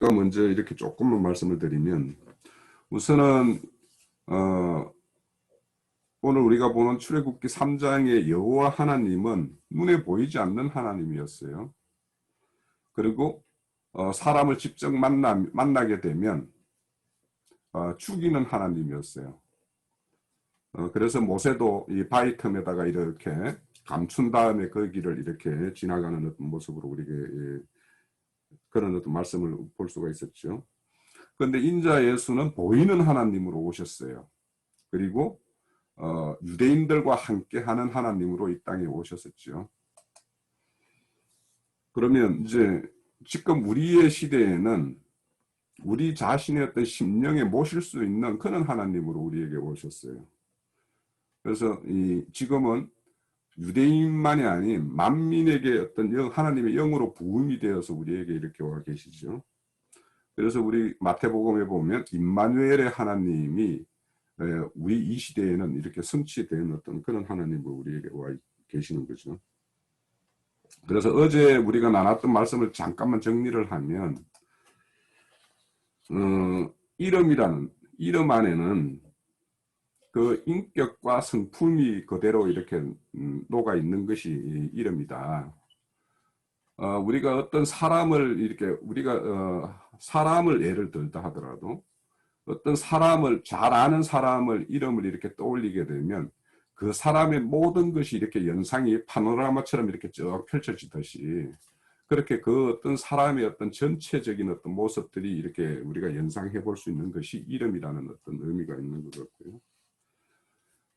먼저 이렇게 조금만 말씀을 드리면, 우선은 오늘 우리가 보는 출애굽기 3장의 여호와 하나님은 눈에 보이지 않는 하나님이었어요. 그리고 사람을 직접 만나게 되면 죽이는 하나님이었어요. 그래서 모세도 이 바위 틈에다가 이렇게 감춘 다음에 그 길을 이렇게 지나가는 어떤 모습으로 우리에게 그런 어떤 말씀을 볼 수가 있었죠. 그런데 인자 예수는 보이는 하나님으로 오셨어요. 그리고 유대인들과 함께하는 하나님으로 이 땅에 오셨었죠. 그러면 이제 지금 우리의 시대에는 우리 자신의 어떤 심령에 모실 수 있는 그런 하나님으로 우리에게 오셨어요. 그래서 지금은 유대인만이 아닌 만민에게 어떤 하나님의 영으로 부음이 되어서 우리에게 이렇게 와 계시죠. 그래서 우리 마태복음에 보면 임마누엘의 하나님이 우리 이 시대에는 이렇게 성취된 어떤 그런 하나님으로 우리에게 와 계시는 거죠. 그래서 어제 우리가 나눴던 말씀을 잠깐만 정리를 하면 이름 안에는 그 인격과 성품이 그대로 이렇게 녹아 있는 것이 이름이다. 우리가 어떤 사람을 이렇게 우리가 사람을 예를 들다 하더라도 어떤 사람을 잘 아는 사람을 이름을 이렇게 떠올리게 되면 그 사람의 모든 것이 이렇게 연상이 파노라마처럼 이렇게 쭉 펼쳐지듯이 그렇게 그 어떤 사람의 어떤 전체적인 어떤 모습들이 이렇게 우리가 연상해 볼 수 있는 것이 이름이라는 어떤 의미가 있는 것 같고요.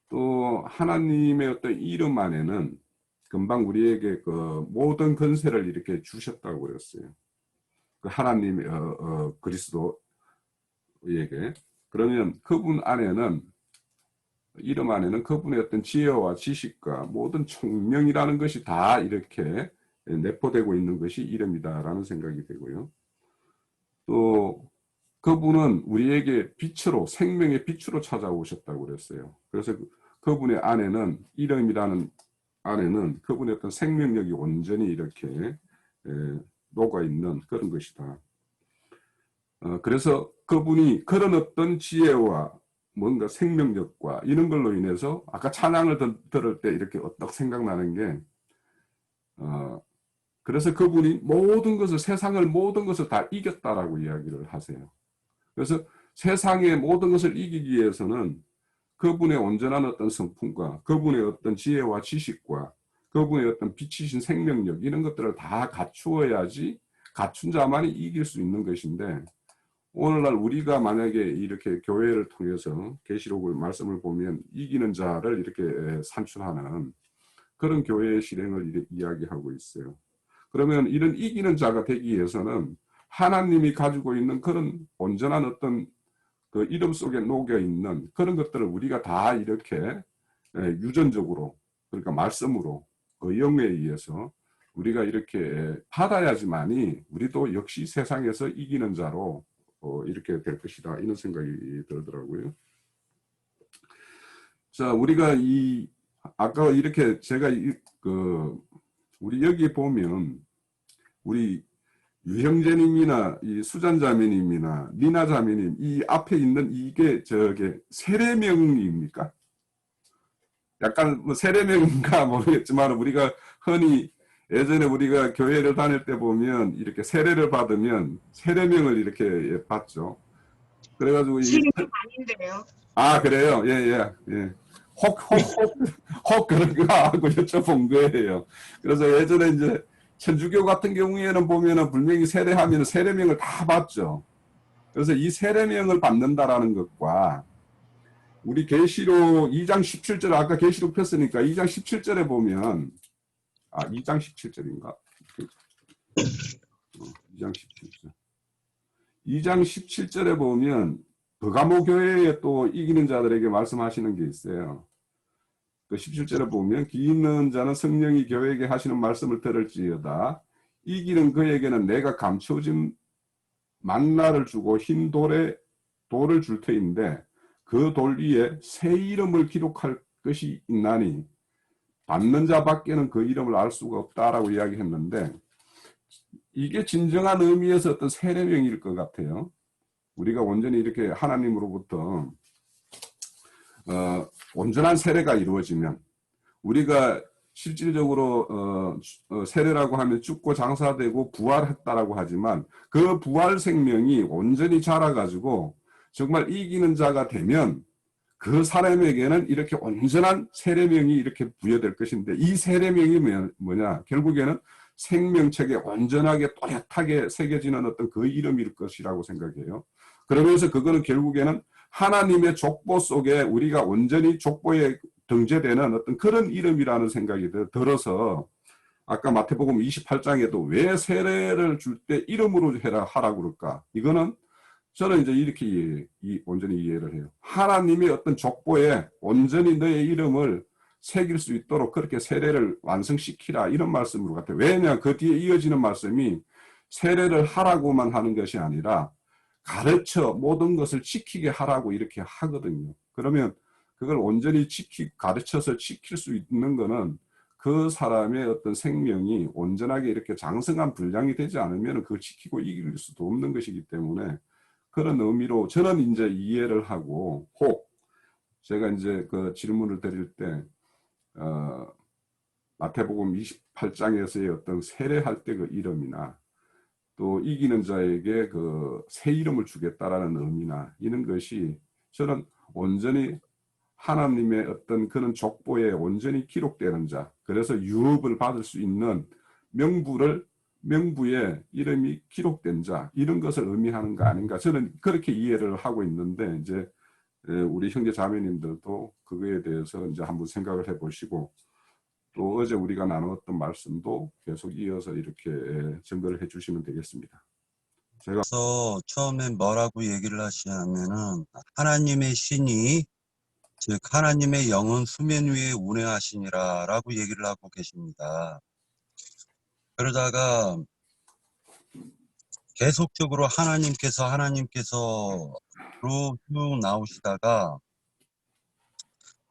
또 하나님의 어떤 이름 안에는 금방 우리에게 그 모든 권세를 이렇게 주셨다고 그랬어요. 그 하나님의 그리스도에게. 그러면 그분 안에는 이름 안에는 그분의 어떤 지혜와 지식과 모든 총명이라는 것이 다 이렇게 내포되고 있는 것이 이름이다라는 생각이 되고요. 또 그분은 우리에게 빛으로 생명의 빛으로 찾아오셨다고 그랬어요. 그래서 그분의 안에는 이름이라는 안에는 그분의 어떤 생명력이 온전히 이렇게 녹아 있는 그런 것이다. 그래서 그분이 그런 어떤 지혜와 뭔가 생명력과 이런 걸로 인해서 아까 찬양을 들을 때 이렇게 어떻게 생각나는 게 그래서 그분이 모든 것을 세상을 모든 것을 다 이겼다라고 이야기를 하세요. 그래서 세상의 모든 것을 이기기 위해서는 그분의 온전한 어떤 성품과 그분의 어떤 지혜와 지식과 그분의 어떤 빛이신 생명력 이런 것들을 다 갖추어야지 갖춘 자만이 이길 수 있는 것인데 오늘날 우리가 만약에 이렇게 교회를 통해서 계시록을 말씀을 보면 이기는 자를 이렇게 산출하는 그런 교회의 실행을 이야기하고 있어요. 그러면 이런 이기는 자가 되기 위해서는 하나님이 가지고 있는 그런 온전한 어떤 그 이름 속에 녹여 있는 그런 것들을 우리가 다 이렇게 유전적으로 그러니까 말씀으로 그 영에 의해서 우리가 이렇게 받아야지만이 우리도 역시 세상에서 이기는 자로 이렇게 될 것이다 이런 생각이 들더라고요. 자, 우리가 아까 이렇게 제가 우리 여기 보면 우리 유형제님이나 이 수잔자매님이나 니나자매님 이 앞에 있는 이게 세례명입니까? 약간 뭐 세례명인가 모르겠지만 우리가 흔히 예전에 우리가 교회를 다닐 때 보면 이렇게 세례를 받으면 세례명을 이렇게 받죠. 그래가지고 지금은 아닌데요. 그래요? 예. 혹 그런 거 하고 여쭤본 거예요. 그래서 예전에 이제 천주교 같은 경우에는 보면은 분명히 세례하면 세례명을 다 받죠. 그래서 이 세례명을 받는다라는 것과 우리 계시록 2장 17절 아까 계시록 폈으니까 2장 17절에 보면 2장 17절인가? 2장 17절. 2장 17절에 보면 버가모 교회에 또 이기는 자들에게 말씀하시는 게 있어요. 그 17절에 보면 기 있는 자는 성령이 교회에게 하시는 말씀을 들을지어다. 이기는 그에게는 내가 감춰진 만나를 주고 흰 돌을 줄 터인데 그 돌 위에 새 이름을 기록할 것이 있나니 받는 자밖에는 그 이름을 알 수가 없다라고 이야기했는데 이게 진정한 의미에서 어떤 세례명일 것 같아요. 우리가 온전히 이렇게 하나님으로부터 온전한 세례가 이루어지면, 우리가 실질적으로 세례라고 하면 죽고 장사되고 부활했다라고 하지만 그 부활 생명이 온전히 자라가지고 정말 이기는 자가 되면 그 사람에게는 이렇게 온전한 세례명이 이렇게 부여될 것인데, 이 세례명이 뭐냐? 결국에는 생명책에 온전하게 또렷하게 새겨지는 어떤 그 이름일 것이라고 생각해요. 그러면서 그거는 결국에는 하나님의 족보 속에 우리가 온전히 족보에 등재되는 어떤 그런 이름이라는 생각이 들어서, 아까 마태복음 28장에도 왜 세례를 줄 때 이름으로 하라고 그럴까? 이거는 저는 이제 이렇게 온전히 이해를 해요. 하나님의 어떤 족보에 온전히 너의 이름을 새길 수 있도록 그렇게 세례를 완성시키라, 이런 말씀으로 같아요. 왜냐, 그 뒤에 이어지는 말씀이 세례를 하라고만 하는 것이 아니라 가르쳐 모든 것을 지키게 하라고 이렇게 하거든요. 그러면 그걸 온전히 가르쳐서 지킬 수 있는 거는 그 사람의 어떤 생명이 온전하게 이렇게 장성한 분량이 되지 않으면 그걸 지키고 이길 수도 없는 것이기 때문에, 그런 의미로 저는 이제 이해를 하고, 혹 제가 이제 그 질문을 드릴 때 마태복음 28장에서의 어떤 세례할 때 그 이름이나 또 이기는 자에게 그 새 이름을 주겠다라는 의미나 이런 것이 저는 온전히 하나님의 어떤 그런 족보에 온전히 기록되는 자, 그래서 유업을 받을 수 있는 명부에 이름이 기록된 자, 이런 것을 의미하는 거 아닌가, 저는 그렇게 이해를 하고 있는데, 이제 우리 형제 자매님들도 그거에 대해서 이제 한번 생각을 해보시고, 또 어제 우리가 나누었던 말씀도 계속 이어서 이렇게 증거를 해주시면 되겠습니다. 제가 처음에 뭐라고 얘기를 하시냐면은, 하나님의 신이, 즉 하나님의 영은 수면 위에 운행하시니라 라고 얘기를 하고 계십니다. 그러다가 계속적으로 하나님께서로 쭉 나오시다가,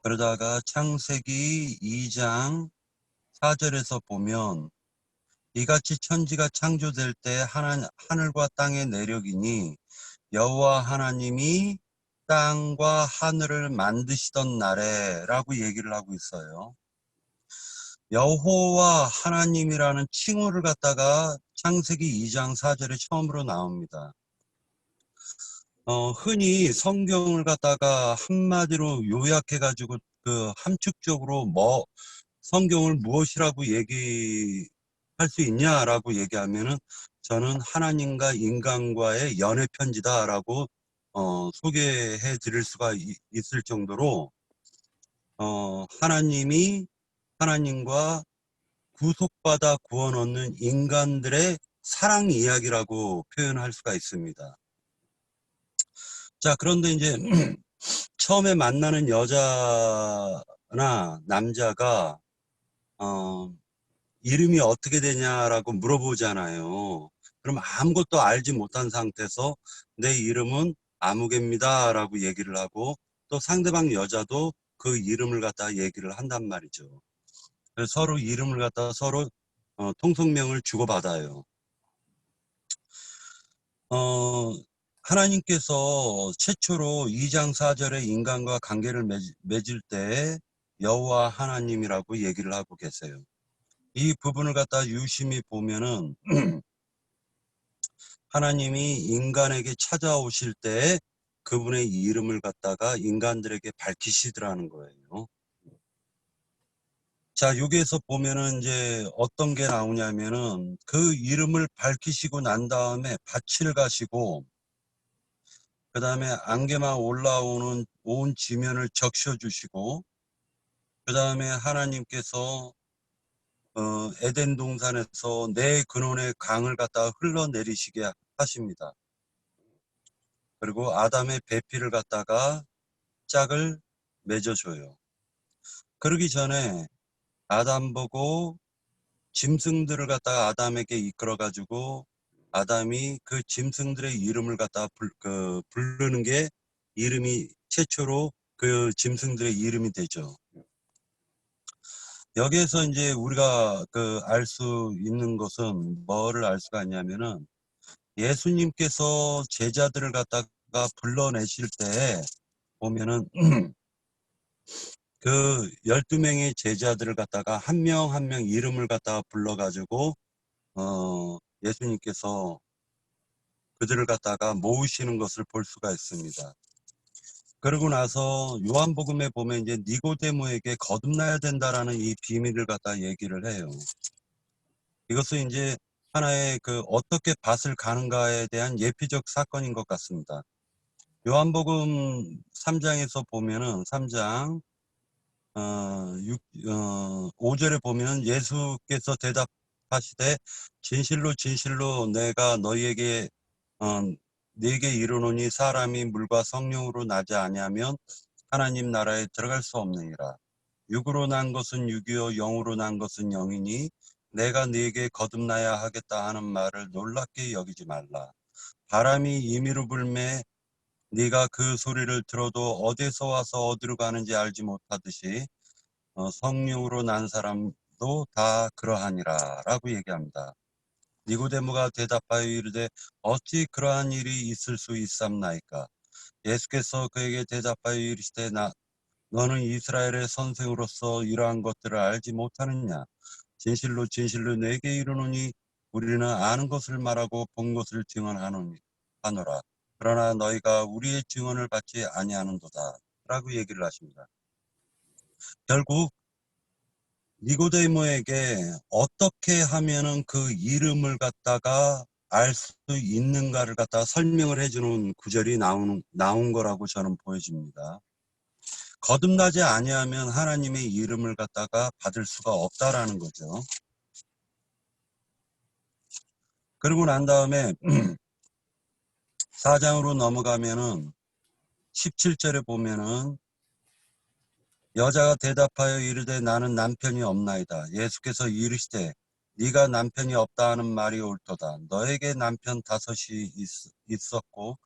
그러다가 창세기 2장 4절에서 보면, 이같이 천지가 창조될 때 하늘과 땅의 내력이니 여호와 하나님이 땅과 하늘을 만드시던 날에 라고 얘기를 하고 있어요. 여호와 하나님이라는 칭호를 갖다가 창세기 2장 4절에 처음으로 나옵니다. 흔히 성경을 갖다가 한마디로 요약해가지고 그 함축적으로 성경을 무엇이라고 얘기할 수 있냐라고 얘기하면은, 저는 하나님과 인간과의 연애 편지다라고 소개해 드릴 수가 있을 정도로, 하나님과 구속받아 구원 얻는 인간들의 사랑 이야기라고 표현할 수가 있습니다. 자, 그런데 이제 처음에 만나는 여자나 남자가 이름이 어떻게 되냐라고 물어보잖아요. 그럼 아무것도 알지 못한 상태에서 내 이름은 아무개입니다 라고 얘기를 하고, 또 상대방 여자도 그 이름을 갖다 얘기를 한단 말이죠. 그래서 서로 이름을 갖다가 서로 통성명을 주고받아요. 하나님께서 최초로 2장 4절에 인간과 관계를 맺을 때 여호와 하나님이라고 얘기를 하고 계세요. 이 부분을 갖다 유심히 보면은 하나님이 인간에게 찾아오실 때 그분의 이름을 갖다가 인간들에게 밝히시더라는 거예요. 자, 여기에서 보면은 이제 어떤 게 나오냐면은, 그 이름을 밝히시고 난 다음에 밭을 가시고, 그 다음에 안개만 올라오는 온 지면을 적셔주시고, 그 다음에 하나님께서 에덴 동산에서 내 근원의 강을 갖다가 흘러내리시게 하십니다. 그리고 아담의 배필을 갖다가 짝을 맺어줘요. 그러기 전에 아담 보고 짐승들을 갖다가 아담에게 이끌어가지고, 아담이 그 짐승들의 이름을 갖다가 부르는 게 이름이 최초로 그 짐승들의 이름이 되죠. 여기에서 이제 우리가 알 수 있는 것은 뭐를 알 수가 있냐면은 예수님께서 제자들을 갖다가 불러내실 때 보면은 그 12명의 제자들을 갖다가 한 명 한 명 이름을 갖다가 불러가지고 예수님께서 그들을 갖다가 모으시는 것을 볼 수가 있습니다. 그러고 나서 요한복음에 보면 이제 니고데모에게 거듭나야 된다라는 이 비밀을 갖다 얘기를 해요. 이것은 이제 하나의 어떻게 밭을 가는가에 대한 예피적 사건인 것 같습니다. 요한복음 3장에서 보면은 3장 5절에 보면 예수께서 대답하시되 진실로 진실로 내가 너희에게 네게 이르노니 사람이 물과 성령으로 나지 아니하면 하나님 나라에 들어갈 수 없느니라. 육으로 난 것은 육이요 영으로 난 것은 영이니 내가 네게 거듭나야 하겠다 하는 말을 놀랍게 여기지 말라. 바람이 임의로 불매 네가 그 소리를 들어도 어디서 와서 어디로 가는지 알지 못하듯이 성령으로 난 사람도 다 그러하니라 라고 얘기합니다. 니고데모가 대답하여 이르되 어찌 그러한 일이 있을 수 있삼나이까. 예수께서 그에게 대답하여 이르시되 너는 이스라엘의 선생으로서 이러한 것들을 알지 못하느냐. 진실로 진실로 내게 이르노니 우리는 아는 것을 말하고 본 것을 증언하노라. 그러나 너희가 우리의 증언을 받지 아니하는도다 라고 얘기를 하십니다. 결국 니고데모에게 어떻게 하면은 그 이름을 갖다가 알 수 있는가를 갖다가 설명을 해주는 구절이 나온 거라고 저는 보여집니다. 거듭나지 아니하면 하나님의 이름을 갖다가 받을 수가 없다라는 거죠. 그러고 난 다음에 4장으로 넘어가면은 17절에 보면은 여자가 대답하여 이르되 나는 남편이 없나이다. 예수께서 이르시되 네가 남편이 없다 하는 말이 옳도다. 너에게 남편 5이 있었고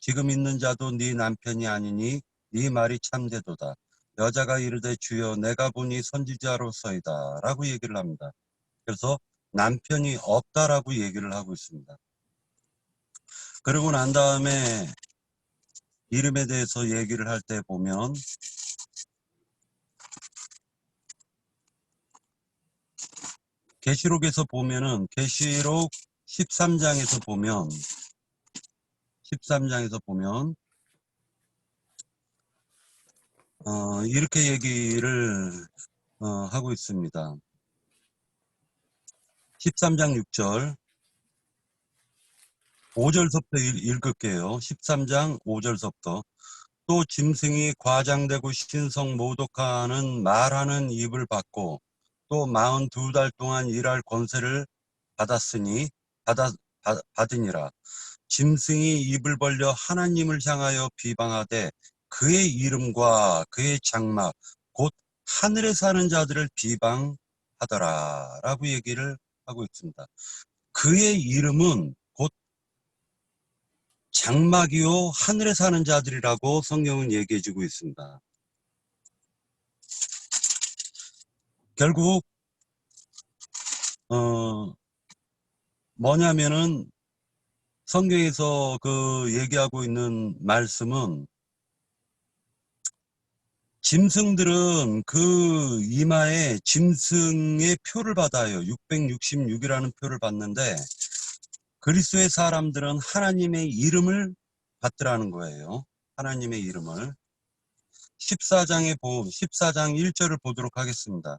지금 있는 자도 네 남편이 아니니 네 말이 참되도다. 여자가 이르되 주여 내가 보니 선지자로서이다 라고 얘기를 합니다. 그래서 남편이 없다라고 얘기를 하고 있습니다. 그러고 난 다음에 이름에 대해서 얘기를 할 때 보면 계시록에서 보면은 계시록 13장에서 보면 이렇게 얘기를 하고 있습니다. 13장 6절 5절서부터 읽을게요. 13장 5절서부터 또 짐승이 과장되고 신성 모독하는 말하는 입을 받고 또 42달 동안 일할 권세를 받으니라. 짐승이 입을 벌려 하나님을 향하여 비방하되 그의 이름과 그의 장막 곧 하늘에 사는 자들을 비방하더라 라고 얘기를 하고 있습니다. 그의 이름은 곧 장막이요 하늘에 사는 자들이라고 성경은 얘기해 주고 있습니다. 결국 뭐냐면은 성경에서 얘기하고 있는 말씀은 짐승들은 그 이마에 짐승의 표를 받아요. 666이라는 표를 받는데 그리스도의 사람들은 하나님의 이름을 받더라는 거예요. 하나님의 이름을. 14장 1절을 보도록 하겠습니다.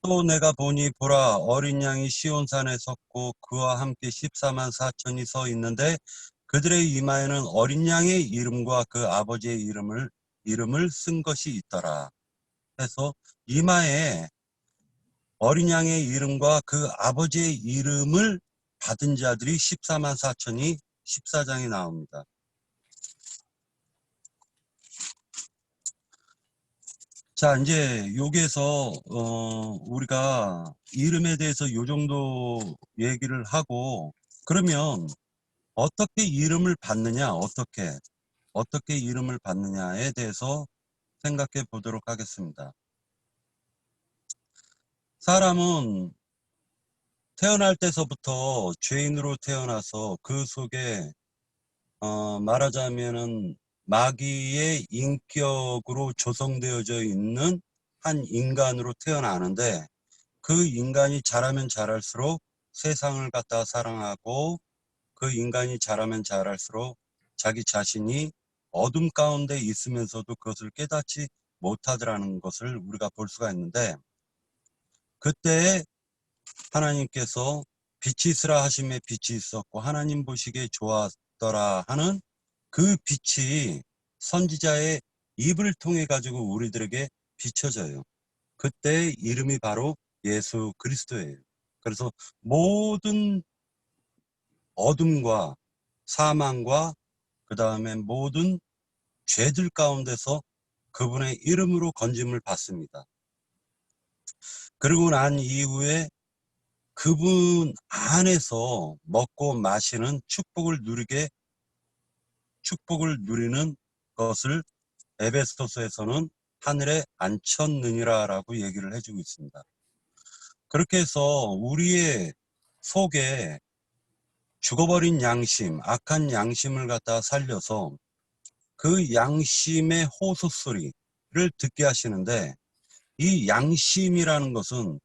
또 내가 보니 보라 어린 양이 시온산에 섰고 그와 함께 14만 4천이 서 있는데 그들의 이마에는 어린 양의 이름과 그 아버지의 이름을 쓴 것이 있더라. 해서 이마에 어린 양의 이름과 그 아버지의 이름을 받은 자들이 14만 4천이 14장에 나옵니다. 자, 이제 여기에서 우리가 이름에 대해서 요 정도 얘기를 하고 그러면 어떻게 이름을 받느냐, 어떻게 이름을 받느냐에 대해서 생각해 보도록 하겠습니다. 사람은 태어날 때서부터 죄인으로 태어나서 그 속에 말하자면은 마귀의 인격으로 조성되어져 있는 한 인간으로 태어나는데, 그 인간이 자라면 자랄수록 세상을 갖다 사랑하고, 그 인간이 자라면 자랄수록 자기 자신이 어둠 가운데 있으면서도 그것을 깨닫지 못하더라는 것을 우리가 볼 수가 있는데, 그때 하나님께서 빛이 있으라 하심에 빛이 있었고 하나님 보시기에 좋았더라 하는 그 빛이 선지자의 입을 통해 가지고 우리들에게 비춰져요. 그때 이름이 바로 예수 그리스도예요. 그래서 모든 어둠과 사망과 그 다음에 모든 죄들 가운데서 그분의 이름으로 건짐을 받습니다. 그리고 난 이후에 그분 안에서 먹고 마시는 축복을 누리는 것을 에베소서에서는 하늘에 앉혔느니라라고 얘기를 해주고 있습니다. 그렇게 해서 우리의 속에 죽어버린 양심, 악한 양심을 갖다 살려서 그 양심의 호소 소리를 듣게 하시는데, 이 양심이라는 것은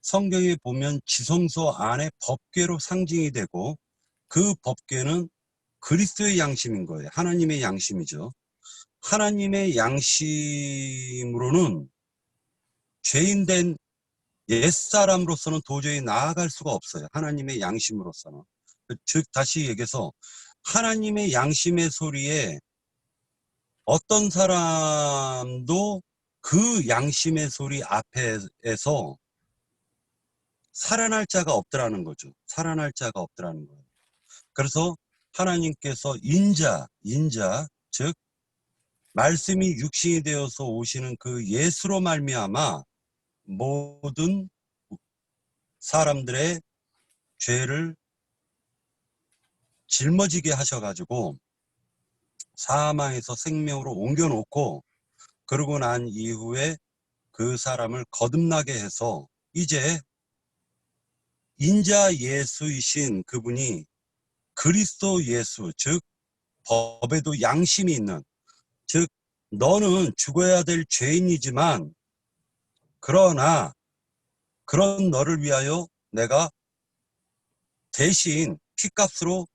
성경에 보면 지성소 안에 법궤로 상징이 되고, 그 법궤는 그리스도의 양심인 거예요. 하나님의 양심이죠. 하나님의 양심으로는 죄인된 옛사람으로서는 도저히 나아갈 수가 없어요. 하나님의 양심으로서는. 즉 다시 얘기해서 하나님의 양심의 소리에 어떤 사람도 그 양심의 소리 앞에서 살아날 자가 없더라는 거죠. 살아날 자가 없더라는 거예요. 그래서 하나님께서 인자, 즉 말씀이 육신이 되어서 오시는 그 예수로 말미암아 모든 사람들의 죄를 짊어지게 하셔가지고 사망에서 생명으로 옮겨놓고, 그러고 난 이후에 그 사람을 거듭나게 해서 이제 인자 예수이신 그분이 그리스도 예수, 즉 법에도 양심이 있는, 즉 너는 죽어야 될 죄인이지만 그러나 그런 너를 위하여 내가 대신 피값으로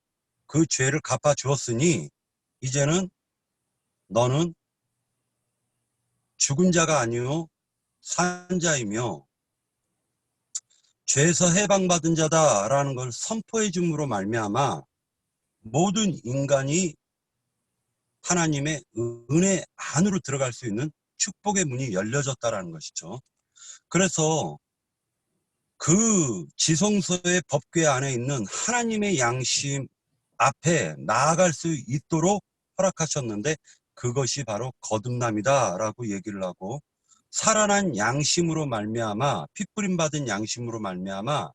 그 죄를 갚아 주었으니 이제는 너는 죽은 자가 아니요 산 자이며 죄에서 해방받은 자다라는 걸 선포해 줌으로 말미암아 모든 인간이 하나님의 은혜 안으로 들어갈 수 있는 축복의 문이 열려졌다라는 것이죠. 그래서 그 지성소의 법궤 안에 있는 하나님의 양심 앞에 나아갈 수 있도록 허락하셨는데, 그것이 바로 거듭남이다 라고 얘기를 하고, 살아난 양심으로 말미암아, 핏부림 받은 양심으로 말미암아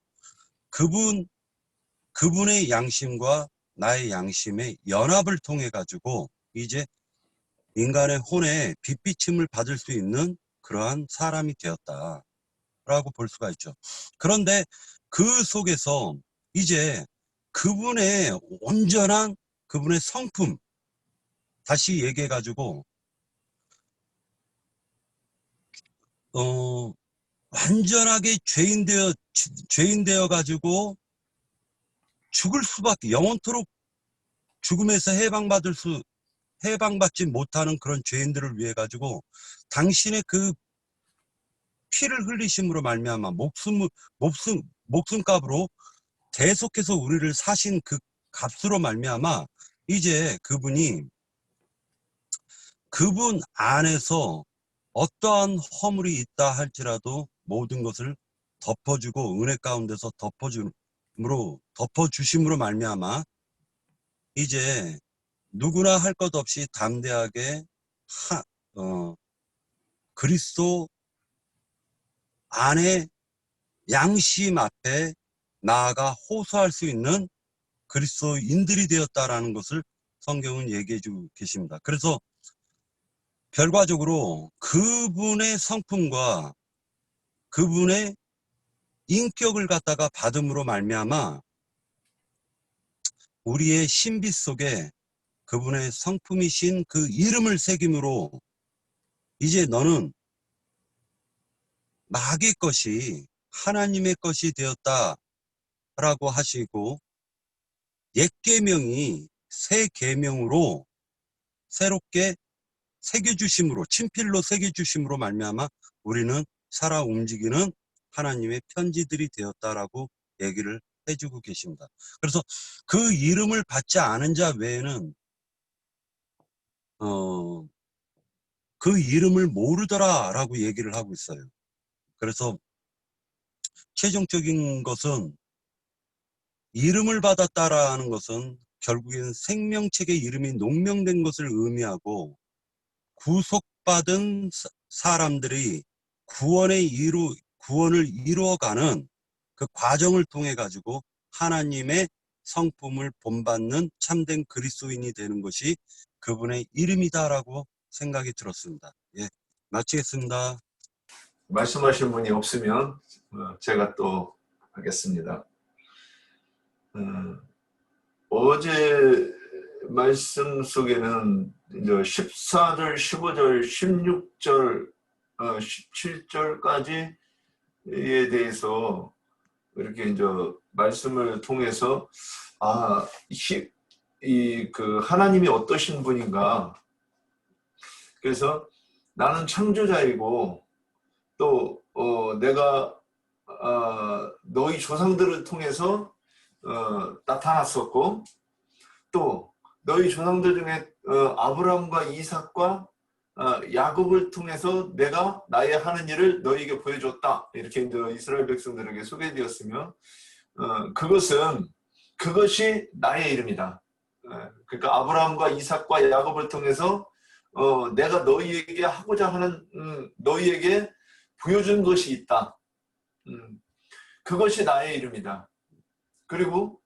그분의 양심과 나의 양심의 연합을 통해 가지고 이제 인간의 혼에 빛비침을 받을 수 있는 그러한 사람이 되었다라고 볼 수가 있죠. 그런데 그 속에서 이제 그분의 온전한 그분의 성품, 다시 얘기해 가지고 완전하게 죄인 되어 가지고 죽을 수밖에, 영원토록 죽음에서 해방받지 못하는 그런 죄인들을 위해 가지고 당신의 그 피를 흘리심으로 말미암아 목숨값으로 계속해서 우리를 사신 그 값으로 말미암아 이제 그분 안에서 어떠한 허물이 있다 할지라도 모든 것을 덮어주고 은혜 가운데서 덮어주심으로 말미암아 이제 누구나 할 것 없이 담대하게 그리스도 안에 양심 앞에 나아가 호소할 수 있는 그리스도인들이 되었다라는 것을 성경은 얘기해 주고 계십니다. 그래서 결과적으로 그분의 성품과 그분의 인격을 갖다가 받음으로 말미암아 우리의 신비 속에 그분의 성품이신 그 이름을 새김으로 이제 너는 마귀의 것이 하나님의 것이 되었다라고 하시고 옛 계명이 새 계명으로 새롭게 새겨주심으로 친필로 새겨주심으로 말미암아 우리는 살아 움직이는 하나님의 편지들이 되었다라고 얘기를 해주고 계십니다. 그래서 그 이름을 받지 않은 자 외에는 그 이름을 모르더라라고 얘기를 하고 있어요. 그래서 최종적인 것은 이름을 받았다라는 것은 결국엔 생명책의 이름이 농명된 것을 의미하고 구속받은 사람들이 구원을 이루어가는 그 과정을 통해 가지고 하나님의 성품을 본받는 참된 그리스도인이 되는 것이 그분의 이름이다라고 생각이 들었습니다. 예, 마치겠습니다. 말씀하신 분이 없으면 제가 또 하겠습니다. 어제 말씀 속에는 이제 14절, 15절, 16절, 17절까지에 대해서 이렇게 이제 말씀을 통해서 그 하나님이 어떠신 분인가. 그래서 나는 창조자이고 또 내가 너희 조상들을 통해서 나타났었고 또 너희 조상들 중에 아브라함과 이삭과 야곱을 통해서 내가 나의 하는 일을 너희에게 보여줬다. 이렇게 이제 이스라엘 백성들에게 소개되었으며 그것이 나의 이름이다. 그러니까 아브라함과 이삭과 야곱을 통해서 내가 너희에게 하고자 하는 너희에게 보여준 것이 있다. 그것이 나의 이름이다. 그리고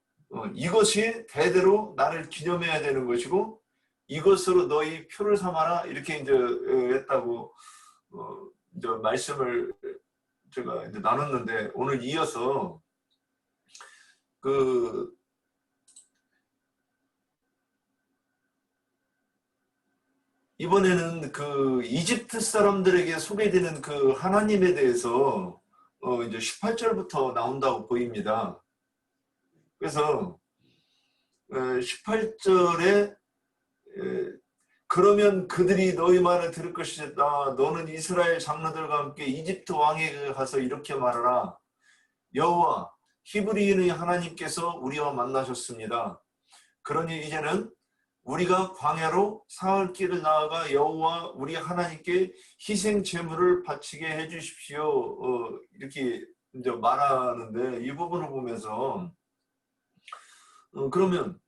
이것이 대대로 나를 기념해야 되는 것이고 이것으로 너희 표를 삼아라. 이렇게 이제 했다고 이제 말씀을 제가 이제 나눴는데 오늘 이어서 이번에는 그 이집트 사람들에게 소개되는 그 하나님에 대해서 이제 18절부터 나온다고 보입니다. 그래서 18절에 그러면 그들이 너희 말을 들을 것이다. 너는 이스라엘 장로들과 함께 이집트 왕에게 가서 이렇게 말하라. 여호와 히브리인의 하나님께서 우리와 만나셨습니다. 그러니 이제는 우리가 광야로 사흘 길을 나아가 여호와 우리 하나님께 희생 제물을 바치게 해주십시오. 이렇게 이제 말하는데 이 부분을 보면서 그러면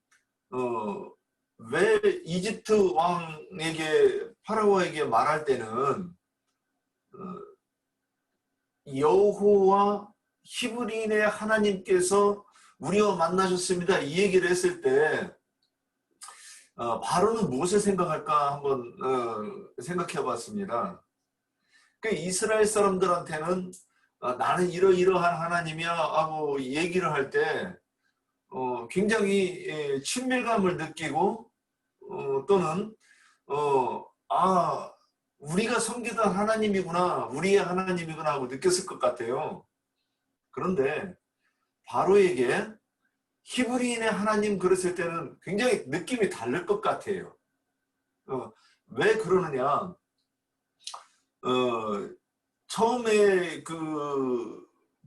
왜 이집트 왕에게 파라오에게 말할 때는 여호와 히브리인의 하나님께서 우리와 만나셨습니다. 이 얘기를 했을 때 바로는 무엇을 생각할까 한번 생각해 봤습니다. 그 이스라엘 사람들한테는 나는 이러이러한 하나님이야 하고 얘기를 할 때 굉장히 친밀감을 느끼고 또는 우리가 섬기던 하나님이구나, 우리의 하나님이구나 하고 느꼈을 것 같아요. 그런데 바로에게 히브리인의 하나님 그랬을 때는 굉장히 느낌이 다를 것 같아요. 왜 그러느냐? 처음에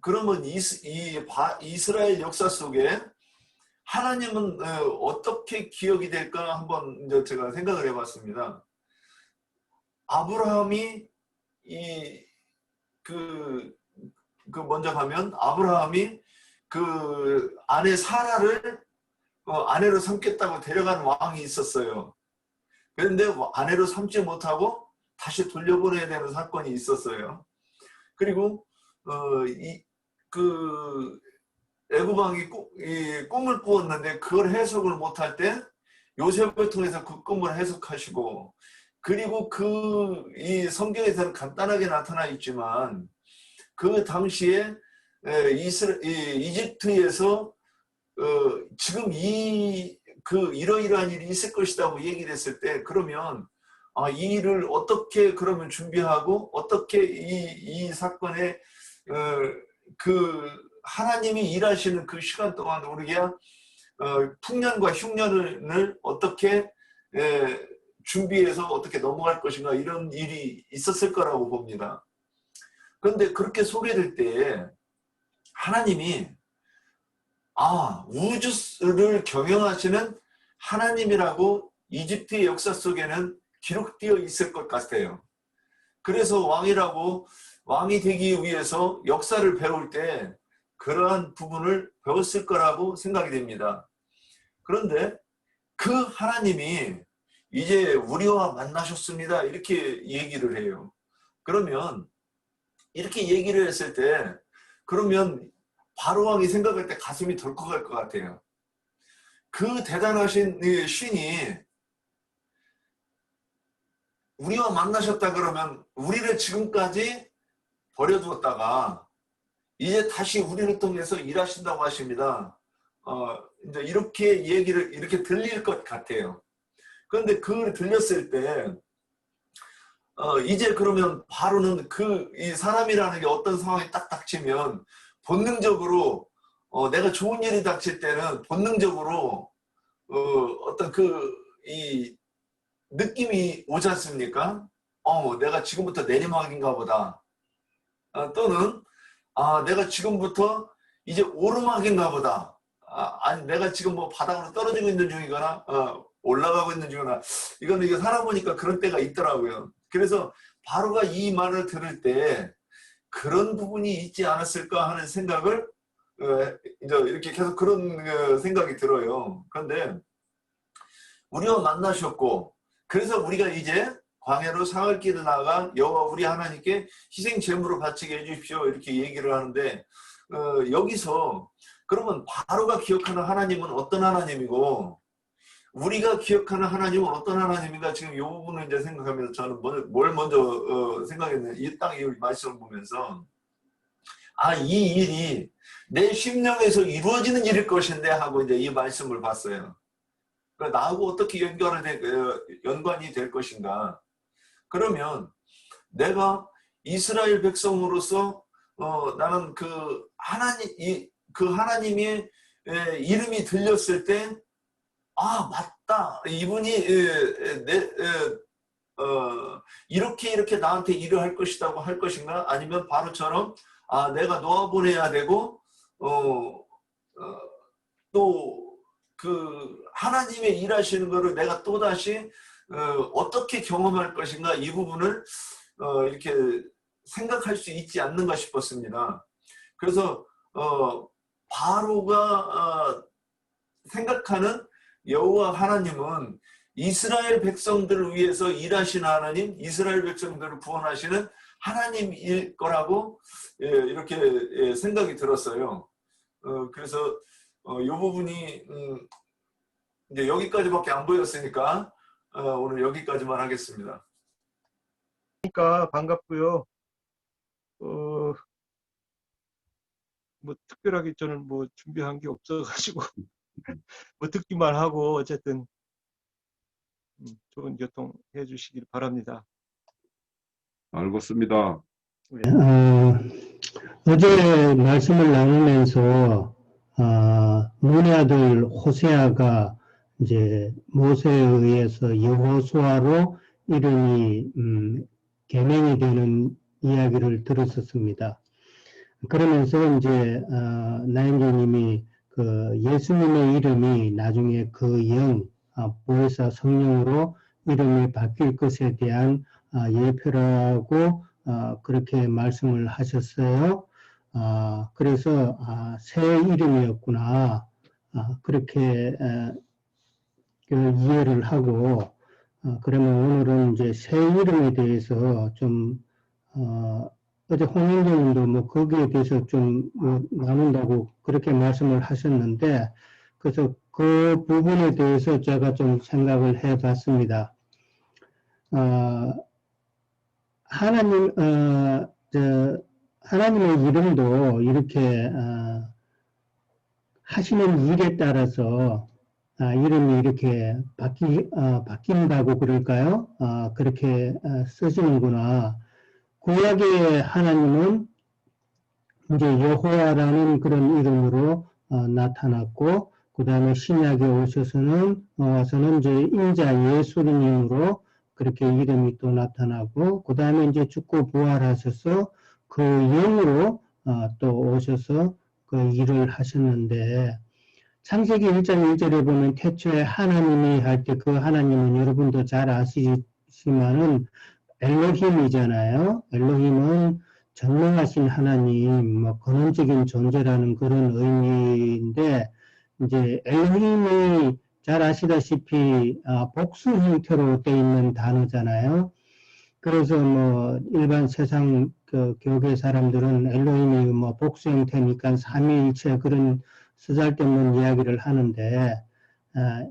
그러면 이스라엘 역사 속에 하나님은 어떻게 기억이 될까 한번 이제 제가 생각을 해봤습니다. 아브라함이 먼저 가면 아브라함이 그 아내 사라를 아내로 삼겠다고 데려간 왕이 있었어요. 그런데 아내로 삼지 못하고 다시 돌려보내야 되는 사건이 있었어요. 그리고 애굽 왕이 꿈을 꾸었는데 그걸 해석을 못할 때 요셉을 통해서 그 꿈을 해석하시고, 그리고 이 성경에서는 간단하게 나타나 있지만 그 당시에 이집트에서 지금 이러이러한 일이 있을 것이라고 얘기를 했을 때, 그러면 이 일을 어떻게 그러면 준비하고 어떻게 이 사건에 그 하나님이 일하시는 그 시간 동안 우리가 풍년과 흉년을 어떻게 준비해서 어떻게 넘어갈 것인가, 이런 일이 있었을 거라고 봅니다. 그런데 그렇게 소개될 때 하나님이 우주를 경영하시는 하나님이라고 이집트의 역사 속에는 기록되어 있을 것 같아요. 그래서 왕이 되기 위해서 역사를 배울 때 그러한 부분을 배웠을 거라고 생각이 됩니다. 그런데 그 하나님이 이제 우리와 만나셨습니다, 이렇게 얘기를 해요. 그러면 이렇게 얘기를 했을 때, 그러면 바로 왕이 생각할 때 가슴이 덜컥할 것 같아요. 그 대단하신 신이 우리와 만나셨다 그러면 우리를 지금까지 버려두었다가 이제 다시 우리를 통해서 일하신다고 하십니다. 이제 이렇게 들릴 것 같아요. 그런데 그걸 들렸을 때 이제 그러면 바로는 이 사람이라는 게 어떤 상황이 딱 닥치면 본능적으로 내가 좋은 일이 닥칠 때는 본능적으로 어떤 이 느낌이 오지 않습니까? 내가 지금부터 내리막인가 보다. 또는 내가 지금부터 이제 오르막인가 보다. 아니 내가 지금 뭐 바닥으로 떨어지고 있는 중이거나 올라가고 있는 중이거나, 이게 살아보니까 그런 때가 있더라고요. 그래서 바로가 이 말을 들을 때 그런 부분이 있지 않았을까 하는 생각을 이제 이렇게 계속 그런 생각이 들어요. 그런데 우리와 만나셨고, 그래서 우리가 이제 광야로 사흘 길을 나가 여호와 우리 하나님께 희생 제물을 바치게 해주십시오, 이렇게 얘기를 하는데, 여기서 그러면 바로가 기억하는 하나님은 어떤 하나님이고 우리가 기억하는 하나님은 어떤 하나님인가, 지금 이 부분을 이제 생각하면서 저는 뭘 먼저 생각했냐면, 이 말씀을 보면서 이 일이 내 심령에서 이루어지는 일일 것인데 하고 이제 이 말씀을 봤어요. 나하고 어떻게 연관이 될 것인가. 그러면 내가 이스라엘 백성으로서 나는 그 하나님의 이름이 들렸을 때 맞다, 이분이 이렇게 나한테 일을 할 것이라고 할 것인가, 아니면 바로처럼 내가 놓아보내야 되고 또 그 하나님의 일하시는 것을 내가 또다시 어떻게 경험할 것인가, 이 부분을 이렇게 생각할 수 있지 않는가 싶었습니다. 그래서 바로가 생각하는 여호와 하나님은 이스라엘 백성들을 위해서 일하시는 하나님, 이스라엘 백성들을 구원하시는 하나님일 거라고 이렇게 생각이 들었어요. 그래서 이 부분이 이제 여기까지밖에 안 보였으니까 오늘 여기까지만 하겠습니다. 그러니까 반갑고요. 뭐 특별하게 저는 뭐 준비한 게 없어가지고 뭐 듣기만 하고, 어쨌든 좋은 교통 해주시길 바랍니다. 알겠습니다. 어제 말씀을 나누면서 눈의 아들 호세아가 이제 모세에 의해서 여호수아로 이름이 개명이 되는 이야기를 들었었습니다. 그러면서 이제 나영재님이 그 예수님의 이름이 나중에 그 보혜사 성령으로 이름이 바뀔 것에 대한 예표라고 그렇게 말씀을 하셨어요. 그래서 새 이름이었구나, 그렇게 이해를 하고, 그러면 오늘은 이제 새 이름에 대해서 좀 어제 홍영정님도 뭐 거기에 대해서 좀 나눈다고 그렇게 말씀을 하셨는데, 그래서 그 부분에 대해서 제가 좀 생각을 해봤습니다. 하나님, 하나님의 이름도 이렇게 하시는 일에 따라서 이름이 이렇게 바뀐다고 그럴까요? 그렇게 써지는구나. 구약의 하나님은 이제 여호와라는 그런 이름으로 나타났고, 그 다음에 신약에 와서는 이제 인자 예수님으로 그렇게 이름이 또 나타나고, 그 다음에 이제 죽고 부활하셔서 그 영으로 또 오셔서 그 일을 하셨는데, 창세기 1장 1절에 보면 태초에 하나님이 할 때 그 하나님은 여러분도 잘 아시지만은 엘로힘이잖아요. 엘로힘은 전능하신 하나님, 뭐 근원적인 존재라는 그런 의미인데, 이제 엘로힘이 잘 아시다시피 복수 형태로 되어 있는 단어잖아요. 그래서 뭐 일반 세상 그 교계 사람들은 엘로힘이 뭐 복수 형태니까 삼위일체 그런 쓰잘데없는 이야기를 하는데,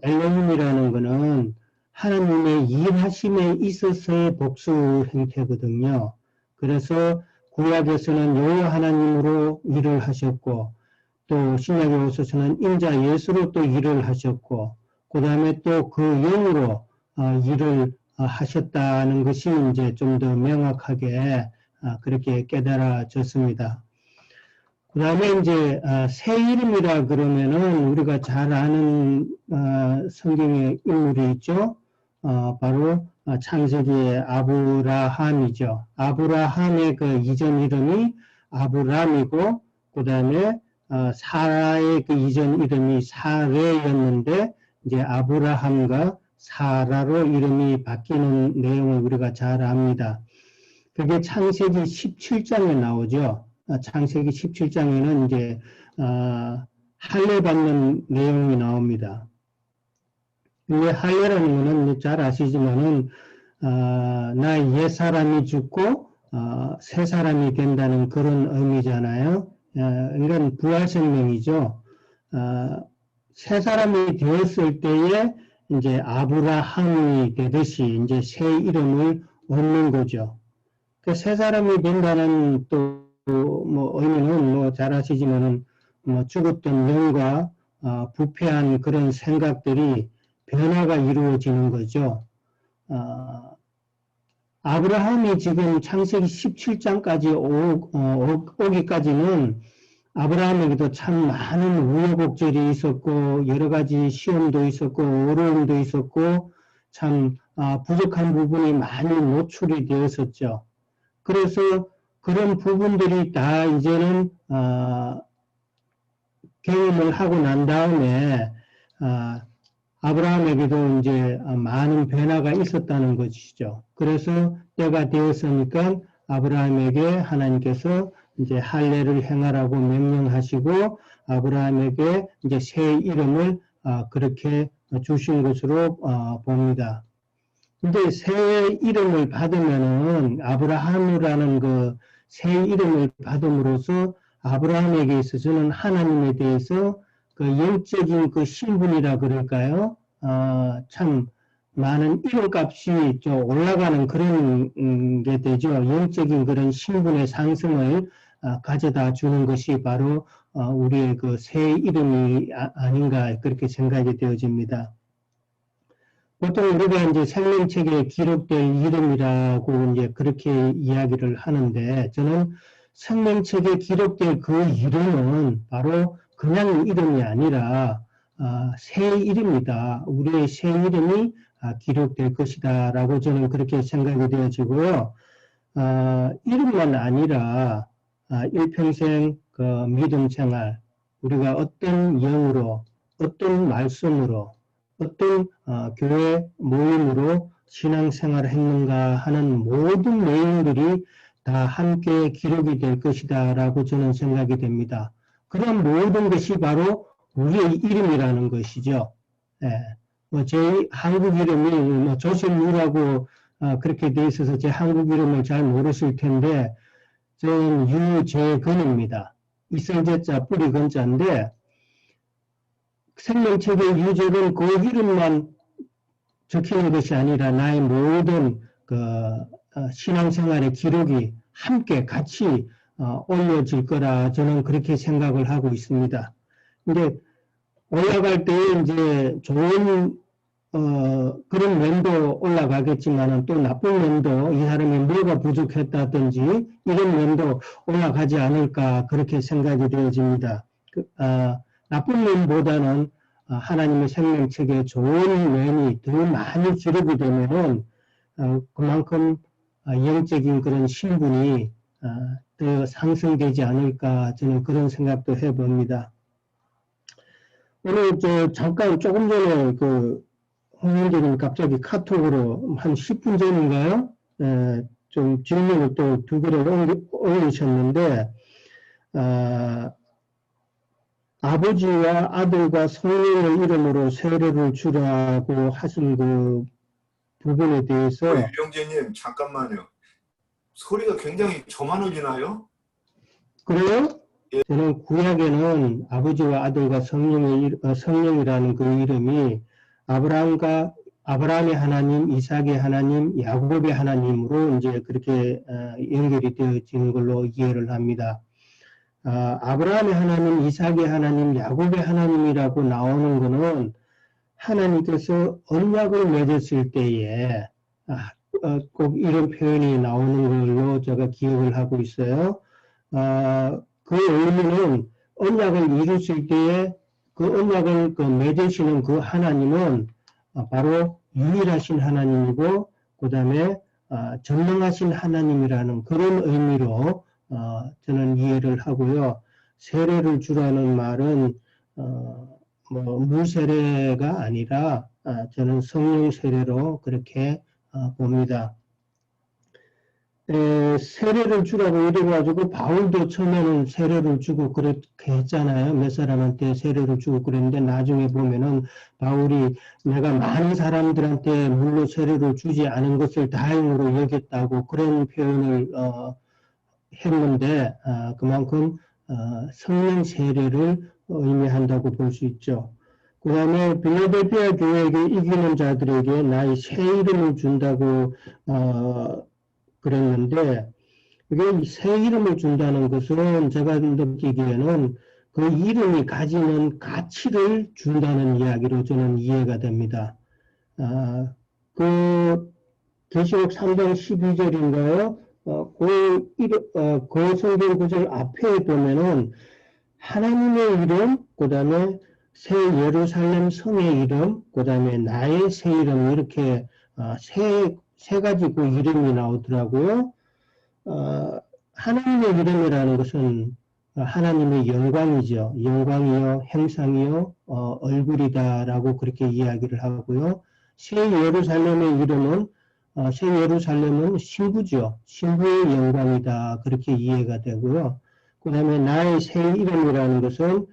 엘로힘이라는 거는 하나님의 일하심에 있어서의 복수 형태거든요. 그래서 구약에서는 여호와 하나님으로 일을 하셨고, 또 신약에 오셔서는 인자 예수로 또 일을 하셨고, 그 다음에 또 그 영으로 일을 하셨다는 것이 이제 좀 더 명확하게 그렇게 깨달아졌습니다. 그 다음에 이제 새 이름이라 그러면은 우리가 잘 아는 성경의 인물이 있죠. 바로 창세기의 아브라함이죠. 아브라함의 그 이전 이름이 아브람이고, 그 다음에 사라의 그 이전 이름이 사레였는데, 이제 아브라함과 사라로 이름이 바뀌는 내용을 우리가 잘 압니다. 그게 창세기 17장에 나오죠. 창세기 17장에는 이제 할례 받는 내용이 나옵니다. 근데 할례라는 거는 잘 아시지만은 나 옛 사람이 죽고 새 사람이 된다는 그런 의미잖아요. 이건 부활 생명이죠. 새 사람이 되었을 때에 이제 아브라함이 되듯이 이제 새 이름을 얻는 거죠. 그 새 사람이 된다는 또 뭐 의미는 뭐 잘 아시지만은 뭐 죽었던 영과 부패한 그런 생각들이 변화가 이루어지는 거죠. 아브라함이 지금 창세기 17장까지 오기까지는 아브라함에게도 참 많은 우여곡절이 있었고, 여러 가지 시험도 있었고, 어려움도 있었고, 참 부족한 부분이 많이 노출이 되었었죠. 그래서 그런 부분들이 다 이제는 경험을 하고 난 다음에 아브라함에게도 이제 많은 변화가 있었다는 것이죠. 그래서 때가 되었으니까 아브라함에게 하나님께서 이제 할례를 행하라고 명령하시고, 아브라함에게 이제 새 이름을 그렇게 주신 것으로 봅니다. 근데 새 이름을 받으면은 아브라함이라는 그 새 이름을 받음으로써 아브라함에게 있어서는 하나님에 대해서 그 영적인 그 신분이라 그럴까요? 참 많은 이름값이 좀 올라가는 그런 게 되죠. 영적인 그런 신분의 상승을 가져다 주는 것이 바로 우리의 그 새 이름이 아닌가 그렇게 생각이 되어집니다. 보통 우리가 이제 생명책에 기록될 이름이라고 이제 그렇게 이야기를 하는데, 저는 생명책에 기록될 그 이름은 바로 그냥 이름이 아니라 새 이름이다. 우리의 새 이름이 기록될 것이다 라고 저는 그렇게 생각이 되어지고요. 이름만 아니라 일평생 그 믿음 생활, 우리가 어떤 영으로, 어떤 말씀으로, 어떤 교회 모임으로 신앙생활을 했는가 하는 모든 내용들이 다 함께 기록이 될 것이다 라고 저는 생각이 됩니다. 그런 모든 것이 바로 우리의 이름이라는 것이죠. 뭐 제 한국 이름이 뭐 조셉유라고 그렇게 돼 있어서 제 한국 이름을 잘 모르실 텐데, 저는 유재근입니다. 이슬제자 뿌리 근자인데, 생명책의 유재근 그 이름만 적히는 것이 아니라 나의 모든 그 신앙생활의 기록이 함께 같이 올려질 거라 저는 그렇게 생각을 하고 있습니다. 근데 올라갈 때 이제 좋은 그런 면도 올라가겠지만은 또 나쁜 면도 이 사람이 뭐가 부족했다든지 이런 면도 올라가지 않을까 그렇게 생각이 되어집니다. 나쁜 면보다는 하나님의 생명책에 좋은 면이 더 많이 기록이 되면은 그만큼 영적인 그런 신분이 더 상승되지 않을까 저는 그런 생각도 해봅니다. 오늘 잠깐 조금 전에 홍현재님 갑자기 카톡으로 한 10분 전인가요? 좀 질문을 또 두 개를 올리셨는데, 아버지와 아들과 성령의 이름으로 세례를 주라고 하신 그 부분에 대해서. 유영재님, 잠깐만요. 소리가 굉장히 저만 울리나요? 그래요? 예. 저는 구약에는 아버지와 아들과 성령이라는 그 이름이 아브라함의 하나님, 이삭의 하나님, 야곱의 하나님으로 이제 그렇게 연결이 되어지는 걸로 이해를 합니다. 아브라함의 하나님, 이삭의 하나님, 야곱의 하나님이라고 나오는 것은 하나님께서 언약을 맺었을 때에 꼭 이런 표현이 나오는 걸로 제가 기억을 하고 있어요. 그 의미는 언약을 이루실 때에 그 언약을 맺으시는 그 하나님은 바로 유일하신 하나님이고 그 다음에 전능하신 하나님이라는 그런 의미로 저는 이해를 하고요. 세례를 주라는 말은 물세례가 아니라 저는 성령 세례로 그렇게 봅니다. 세례를 주라고 이래가지고 바울도 처음에는 세례를 주고 그렇게 했잖아요. 몇 사람한테 세례를 주고 그랬는데 나중에 보면은 바울이 내가 많은 사람들한테 물로 세례를 주지 않은 것을 다행으로 여겼다고 그런 표현을 했는데 그만큼 성령 세례를 의미한다고 볼 수 있죠. 그 다음에 빌라델피아 교회에게 이기는 자들에게 나의 새 이름을 준다고 그랬는데 이게 새 이름을 준다는 것은 제가 느끼기에는 그 이름이 가지는 가치를 준다는 이야기로 저는 이해가 됩니다. 그 계시록 3장 12절인가요? 그 성경 구절 앞에 보면은 하나님의 이름, 그 다음에 새 예루살렘 성의 이름, 그 다음에 나의 새 이름 이렇게 세 가지 그 이름이 나오더라고요. 하나님의 이름이라는 것은 하나님의 영광이죠. 영광이요, 행상이요, 얼굴이다라고 그렇게 이야기를 하고요. 새 예루살렘의 이름은 새 예루살렘은 신부죠. 신부의 영광이다 그렇게 이해가 되고요. 그 다음에 나의 새 이름이라는 것은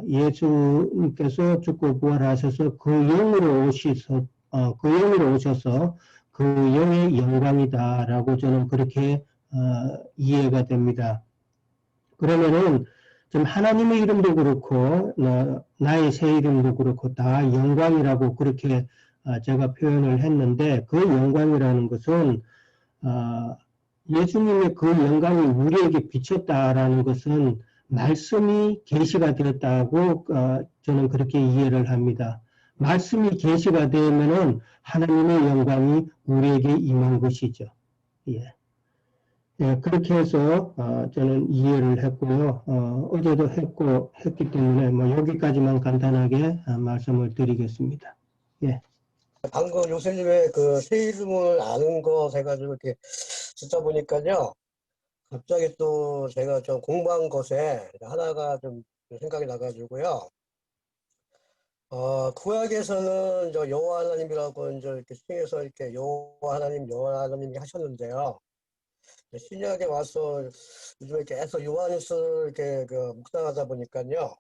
예수님께서 죽고 부활하셔서 그 영으로 오셔서 그 영의 영광이다라고 저는 그렇게 이해가 됩니다. 그러면은 좀 하나님의 이름도 그렇고 나의 새 이름도 그렇고 다 영광이라고 그렇게 제가 표현을 했는데 그 영광이라는 것은 예수님의 그 영광이 우리에게 비쳤다라는 것은 말씀이 계시가 되었다고 저는 그렇게 이해를 합니다. 말씀이 계시가 되면은 하나님의 영광이 우리에게 임한 것이죠. 예. 예, 그렇게 해서 저는 이해를 했고요. 어제도 했기 때문에 뭐 여기까지만 간단하게 말씀을 드리겠습니다. 예. 방금 요새님의 그 새 이름을 아는 거 해가지고 이렇게 듣다 보니까요. 갑자기 또 제가 좀 공부한 것에 하나가 좀 생각이 나가지고요. 구약에서는 저 여호와 하나님이라고 이제 이렇게 칭해서 이렇게 여호와 하나님이 하셨는데요. 신약에 와서 요즘에 계속 요한일서를 이렇게 묵상하다 보니까요.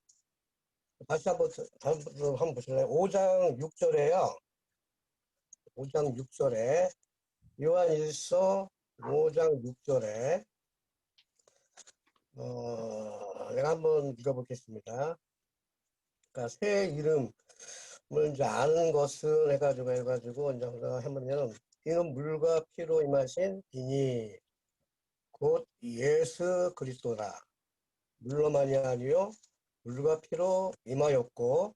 다시 한번 보실래요? 5장 6절에요. 5장 6절에 요한일서 5장 6절에 내가 한번 읽어보겠습니다. 그러니까 새 이름을 이제 아는 것을 해가지고 이제 하면은 이는 물과 피로 임하신 비니 곧 예수 그리스도라. 물로만이 아니요 물과 피로 임하였고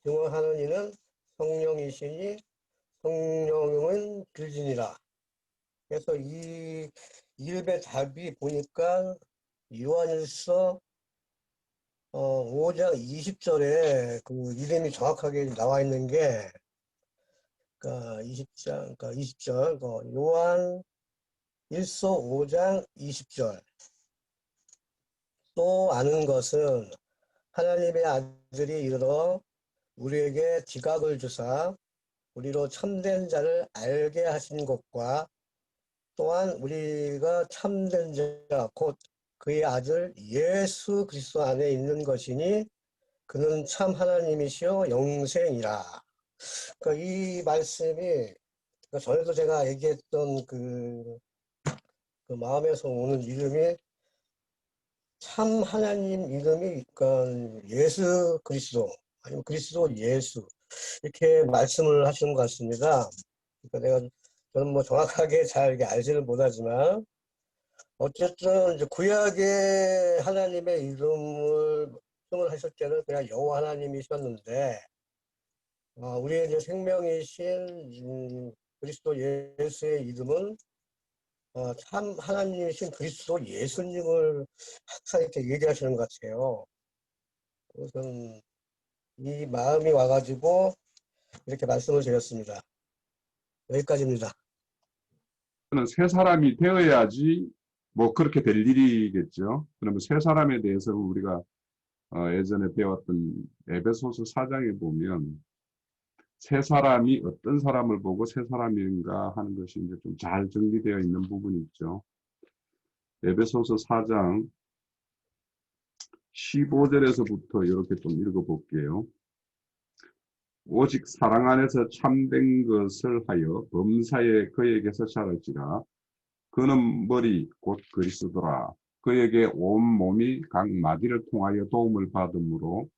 증언하는 이는 성령이시니 성령은 길지니라. 그래서 이 이름의 답이 보니까 요한일서 5장 20절에 그 이름이 정확하게 나와 있는 게 그러니까 20절 요한 1서 5장 20절. 또 아는 것은 하나님의 아들이 이르러 우리에게 지각을 주사 우리로 참된 자를 알게 하신 것과 또한 우리가 참된 자 곧 그의 아들 예수 그리스도 안에 있는 것이니 그는 참 하나님이시요 영생이라. 그러니까 이 말씀이 그러니까 전에도 제가 얘기했던 그 마음에서 오는 이름이 참 하나님 이름이 그러니까 예수 그리스도 아니면 그리스도 예수 이렇게 말씀을 하시는 것 같습니다. 그러니까 저는 뭐 정확하게 잘 알지는 못하지만 어쨌든 이제 구약의 하나님의 이름을 하실 때는 그냥 여호와 하나님이셨는데 우리의 이제 생명이신 그리스도 예수의 이름은 참 하나님이신 그리스도 예수님을 항상 이렇게 얘기하시는 것 같아요. 그래서 이 마음이 와가지고 이렇게 말씀을 드렸습니다. 여기까지입니다. 저는 새 사람이 되어야지 뭐 그렇게 될 일이겠죠. 그러면 새 사람에 대해서 우리가 예전에 배웠던 에베소서 4장에 보면 새 사람이 어떤 사람을 보고 새 사람인가 하는 것이 이제 좀 잘 정리되어 있는 부분이 있죠. 에베소서 4장 15절에서부터 이렇게 좀 읽어볼게요. 오직 사랑 안에서 참된 것을 하여 범사에 그에게서 자랄지라. 그는 머리 곧 그리스도라. 그에게 온 몸이 각 마디를 통하여 도움을 받음으로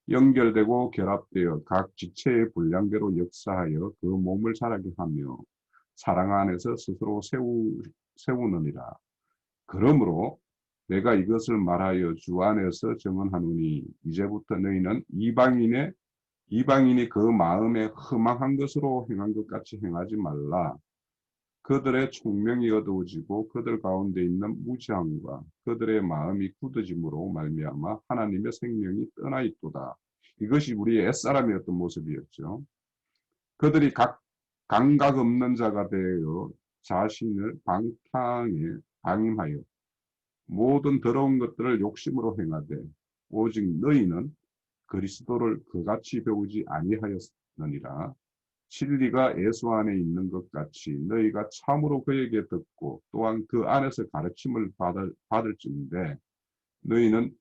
연결되고 결합되어 각 지체의 분량대로 역사하여 그 몸을 자라게 하며 사랑 안에서 스스로 세우느니라. 그러므로 내가 이것을 말하여 주 안에서 증언하노니 이제부터 너희는 이방인이 그 마음에 흠악한 것으로 행한 것 같이 행하지 말라. 그들의 총명이 어두워지고 그들 가운데 있는 무지함과 그들의 마음이 굳어짐으로 말미암아 하나님의 생명이 떠나 있도다. 이것이 우리의 옛사람의 어떤 모습이었죠. 그들이 감각 없는 자가 되어 자신을 방탕에 방임하여 모든 더러운 것들을 욕심으로 행하되 오직 너희는 그리스도를 그같이 배우지 아니하였느니라. 진리가 예수 안에 있는 것 같이 너희가 참으로 그에게 듣고 또한 그 안에서 가르침을 받을진대 너희는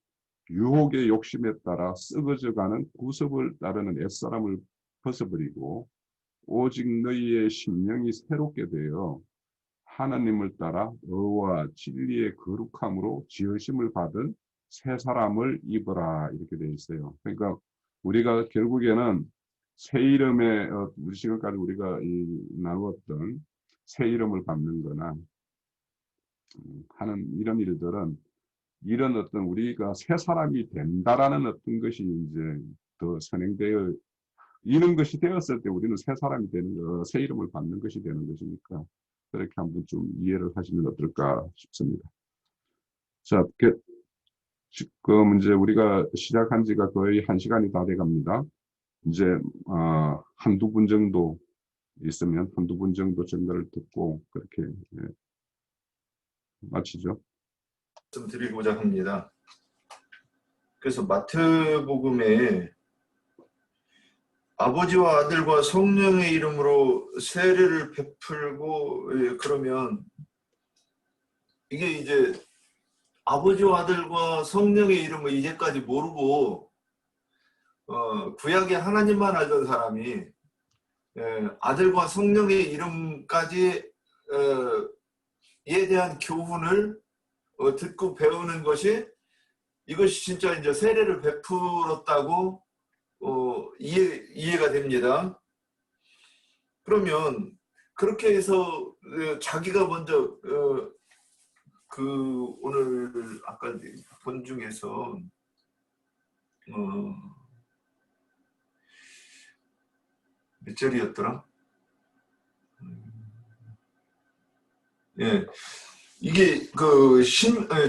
유혹의 욕심에 따라 썩어져가는 구습을 따르는 옛사람을 벗어버리고 오직 너희의 심령이 새롭게 되어 하나님을 따라 의와 진리의 거룩함으로 지으심을 받은 새 사람을 입어라 이렇게 되어 있어요. 그러니까 우리가 결국에는 새 이름에 우리 지금까지 우리가 나누었던 새 이름을 받는 거나 하는 이런 일들은 이런 어떤 우리가 새 사람이 된다라는 어떤 것이 이제 더 선행되어 이런 것이 되었을 때 우리는 새 사람이 되는 거, 새 이름을 받는 것이 되는 것이니까 그렇게 한번 좀 이해를 하시면 어떨까 싶습니다. 자, 지금 이제 우리가 시작한 지가 거의 1시간이 다 돼갑니다. 이제 한두 분 정도 있으면 한두 분 정도 증거를 듣고 그렇게 마치죠. 말씀드리고자 합니다. 그래서 마태복음에 아버지와 아들과 성령의 이름으로 세례를 베풀고 그러면 이게 이제 아버지와 아들과 성령의 이름을 이제까지 모르고 구약의 하나님만 알던 사람이 아들과 성령의 이름까지 에 대한 교훈을 듣고 배우는 것이 이것이 진짜 이제 세례를 베풀었다고 이해가 됩니다. 그러면 그렇게 해서 자기가 먼저 오늘 아까 본 중에서 몇 절이었더라? 예, 이게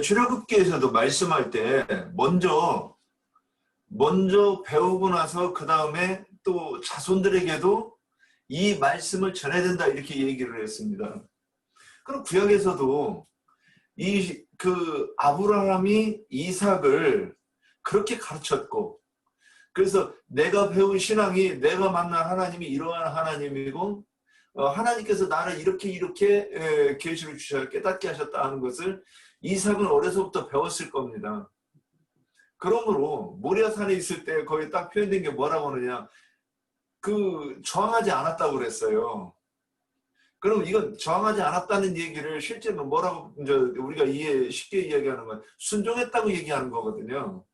출애굽기에서도 말씀할 때 먼저 배우고 나서 그 다음에 또 자손들에게도 이 말씀을 전해야 된다 이렇게 얘기를 했습니다. 그럼 구약에서도 아브라함이 이삭을 그렇게 가르쳤고, 그래서 내가 배운 신앙이 내가 만난 하나님이 이러한 하나님이고 하나님께서 나를 이렇게 계시를 주셔 깨닫게 하셨다 하는 것을 이삭은 어려서부터 배웠을 겁니다. 그러므로 모리아산에 있을 때 거기 딱 표현된 게 뭐라고 하느냐, 저항하지 않았다고 그랬어요. 그럼 이건 저항하지 않았다는 얘기를 실제로 뭐라고 우리가 쉽게 이야기하는 건 순종했다고 얘기하는 거거든요.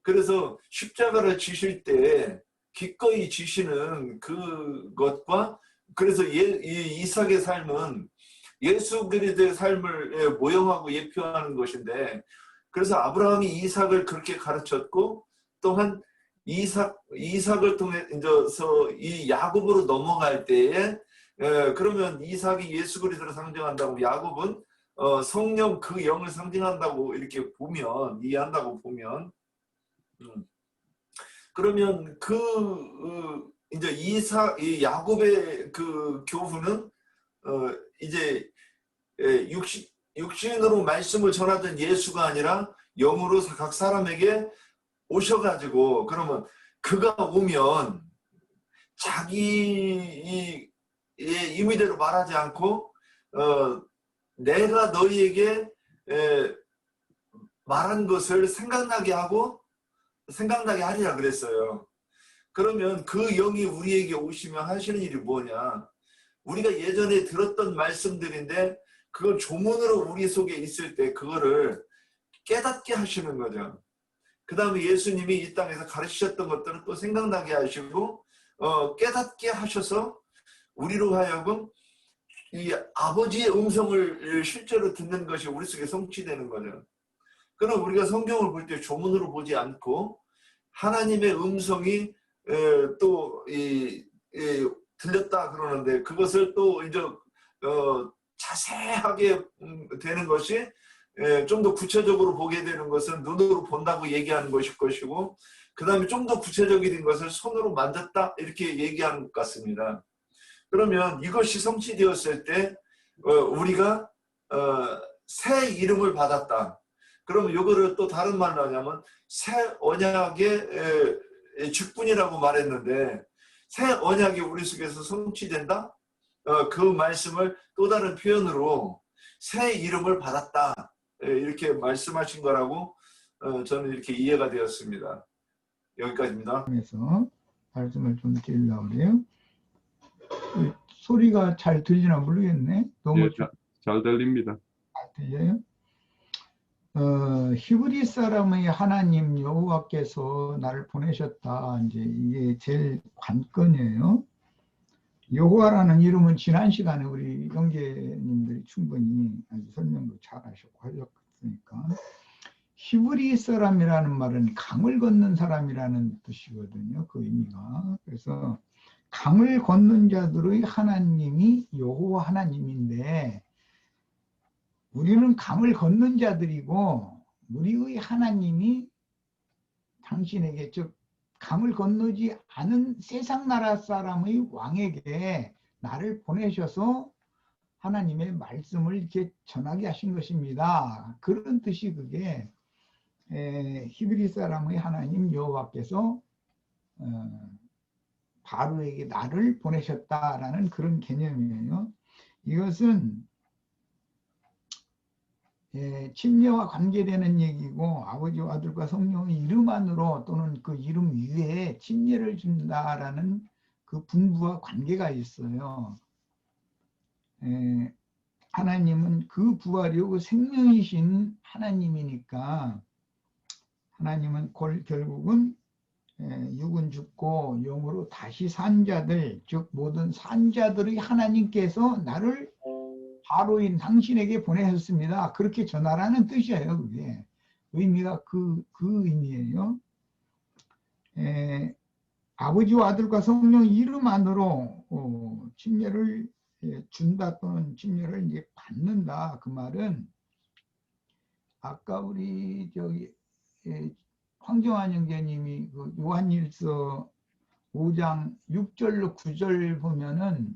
그래서 십자가를 지실 때 기꺼이 지시는 그것과, 그래서 이삭의 삶은 예수 그리스도의 삶을 모형하고 예표하는 것인데, 그래서 아브라함이 이삭을 그렇게 가르쳤고, 또한 이삭을 통해서 이 야곱으로 넘어갈 때에 그러면 이삭이 예수 그리스도를 상징한다고, 야곱은 성령 그 영을 상징한다고 이렇게 이해한다고 보면, 그러면 이 야곱의 그 교훈은 이제 육신으로 말씀을 전하던 예수가 아니라 영으로 각 사람에게 오셔가지고, 그러면 그가 오면 자기의 임의대로 말하지 않고 내가 너희에게 말한 것을 생각나게 하리라 그랬어요. 그러면 그 영이 우리에게 오시면 하시는 일이 뭐냐, 우리가 예전에 들었던 말씀들인데 그걸 조문으로 우리 속에 있을 때 그거를 깨닫게 하시는 거죠. 그 다음에 예수님이 이 땅에서 가르치셨던 것들을 또 생각나게 하시고 깨닫게 하셔서 우리로 하여금 이 아버지의 음성을 실제로 듣는 것이 우리 속에 성취되는 거죠. 그럼 우리가 성경을 볼 때 조문으로 보지 않고 하나님의 음성이 또 들렸다 그러는데, 그것을 또 이제 자세하게 되는 것이 좀 더 구체적으로 보게 되는 것은 눈으로 본다고 얘기하는 것일 것이고, 그 다음에 좀 더 구체적인 것을 손으로 만졌다 이렇게 얘기하는 것 같습니다. 그러면 이것이 성취되었을 때 우리가 새 이름을 받았다. 그러면 이거를 또 다른 말로 하냐면 새 언약의 직분이라고 말했는데, 새 언약이 우리 속에서 성취된다? 그 말씀을 또 다른 표현으로 새 이름을 받았다 이렇게 말씀하신 거라고 저는 이렇게 이해가 되었습니다. 여기까지입니다. 그래서 말씀을 좀 드리려고 그래요. 소리가 잘 들리나 모르겠네. 너무 예, 잘 들립니다. 들려요? 히브리 사람의 하나님 여호와께서 나를 보내셨다. 이제 이게 제일 관건이에요. 여호와라는 이름은 지난 시간에 우리 형제님들이 충분히 아주 설명도 잘 하셨고 하셨으니까, 히브리 사람이라는 말은 강을 걷는 사람이라는 뜻이거든요. 그 의미가. 그래서 강을 걷는 자들의 하나님이 여호와 하나님인데, 우리는 강을 걷는 자들이고 우리의 하나님이 당신에게, 즉 강을 건너지 않은 세상 나라 사람의 왕에게 나를 보내셔서 하나님의 말씀을 이렇게 전하게 하신 것입니다. 그런 뜻이 그게 히브리 사람의 하나님 여호와께서 바로에게 나를 보내셨다라는 그런 개념이에요. 이것은 침례와 관계되는 얘기고, 아버지와 아들과 성령의 이름 안으로 또는 그 이름 위에 침례를 준다라는 그 분부와 관계가 있어요. 하나님은 그 부활이고 생명이신 하나님이니까, 하나님은 결국은 육은 죽고 영으로 다시 산 자들, 즉 모든 산 자들의 하나님께서 나를 바로인 당신에게 보내셨습니다. 그렇게 전하라는 뜻이에요. 그게 의미가 그 의미예요. 아버지와 아들과 성령 이름 안으로 침례를 준다 또는 침례를 이제 받는다. 그 말은 아까 우리 저기 황정환 형제님이 그 요한일서 5장 6절로 9절 보면은